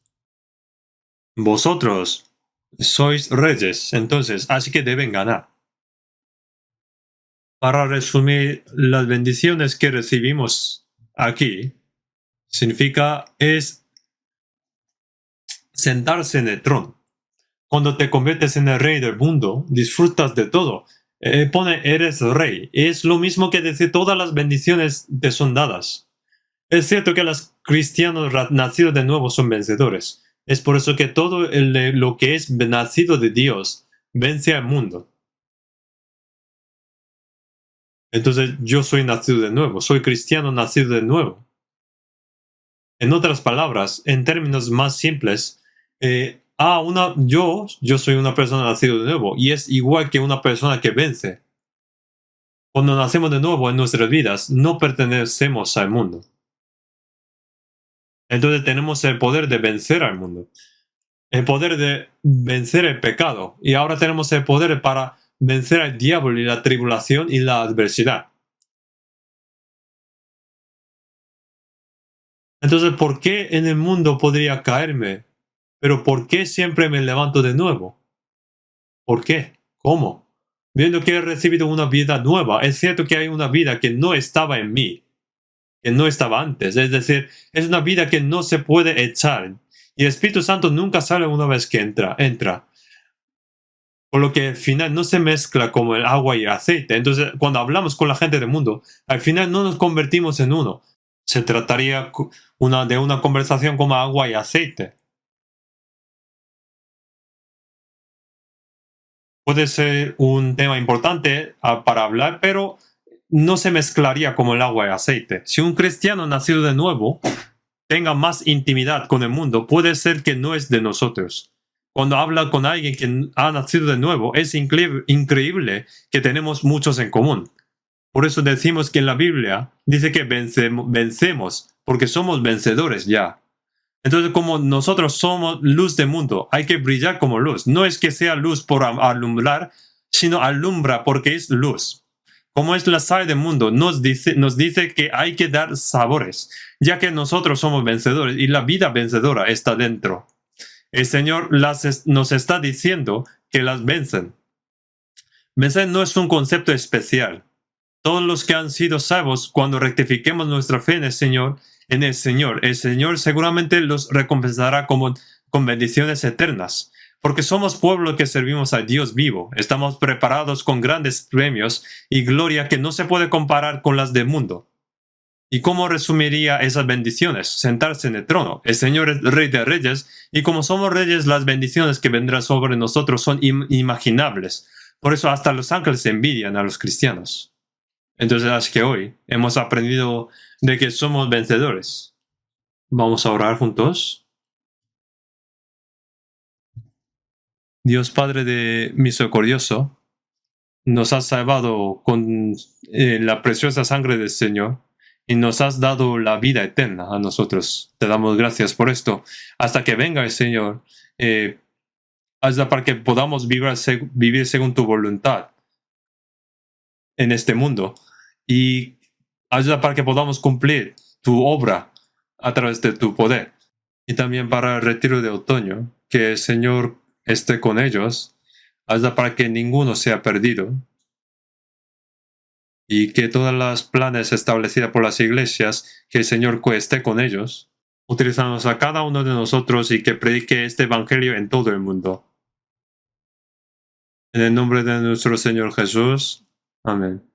Vosotros sois reyes, entonces, así que deben ganar. Para resumir, las bendiciones que recibimos aquí es sentarse en el trono. Cuando te conviertes en el rey del mundo, disfrutas de todo. Pone eres rey. Es lo mismo que decir todas las bendiciones te son dadas. Es cierto que los cristianos nacidos de nuevo son vencedores. Es por eso que todo lo que es nacido de Dios vence al mundo. Entonces yo soy nacido de nuevo, soy cristiano nacido de nuevo. En otras palabras, en términos más simples, yo soy una persona nacida de nuevo y es igual que una persona que vence. Cuando nacemos de nuevo en nuestras vidas, no pertenecemos al mundo. Entonces tenemos el poder de vencer al mundo, el poder de vencer el pecado y ahora tenemos el poder para vencer al diablo y la tribulación y la adversidad. Entonces, ¿por qué en el mundo podría caerme? Pero ¿por qué siempre me levanto de nuevo? ¿Por qué? ¿Cómo? viendo que he recibido una vida nueva, es cierto que hay una vida que no estaba en mí, que no estaba antes. Es decir, es una vida que no se puede echar. Y el Espíritu Santo nunca sale una vez que entra. Por lo que al final no se mezcla como el agua y el aceite. Entonces, cuando hablamos con la gente del mundo, al final no nos convertimos en uno. Se trataría de una conversación como agua y aceite. Puede ser un tema importante para hablar, pero no se mezclaría como el agua y el aceite. Si un cristiano nacido de nuevo tenga más intimidad con el mundo, puede ser que no es de nosotros. Cuando habla con alguien que ha nacido de nuevo, es increíble que tenemos muchos en común. Por eso decimos que en la Biblia dice que vencemos, porque somos vencedores ya. Entonces, como nosotros somos luz del mundo, hay que brillar como luz. No es que sea luz por alumbrar, sino alumbra porque es luz. Como es la sal del mundo, nos dice que hay que dar sabores, ya que nosotros somos vencedores y la vida vencedora está dentro. El Señor nos está diciendo que las vencen. Vencer no es un concepto especial. Todos los que han sido salvos, cuando rectifiquemos nuestra fe en el Señor seguramente los recompensará con bendiciones eternas. Porque somos pueblo que servimos a Dios vivo. Estamos preparados con grandes premios y gloria que no se puede comparar con las del mundo. ¿Y cómo resumiría esas bendiciones? Sentarse en el trono. El Señor es Rey de Reyes, y como somos reyes, las bendiciones que vendrán sobre nosotros son inimaginables. Por eso hasta los ángeles envidian a los cristianos. Entonces, así que hoy hemos aprendido de que somos vencedores. Vamos a orar juntos. Dios Padre de misericordioso, nos has salvado con la preciosa sangre del Señor y nos has dado la vida eterna a nosotros. Te damos gracias por esto. Hasta que venga el Señor, hazla para que podamos vivir según tu voluntad en este mundo y hazla para que podamos cumplir tu obra a través de tu poder. Y también para el retiro de otoño, que el Señor esté con ellos, hazla para que ninguno sea perdido y que todas las planes establecidas por las iglesias, que el Señor esté con ellos, utilizándonos a cada uno de nosotros y que predique este evangelio en todo el mundo. En el nombre de nuestro Señor Jesús. Amén.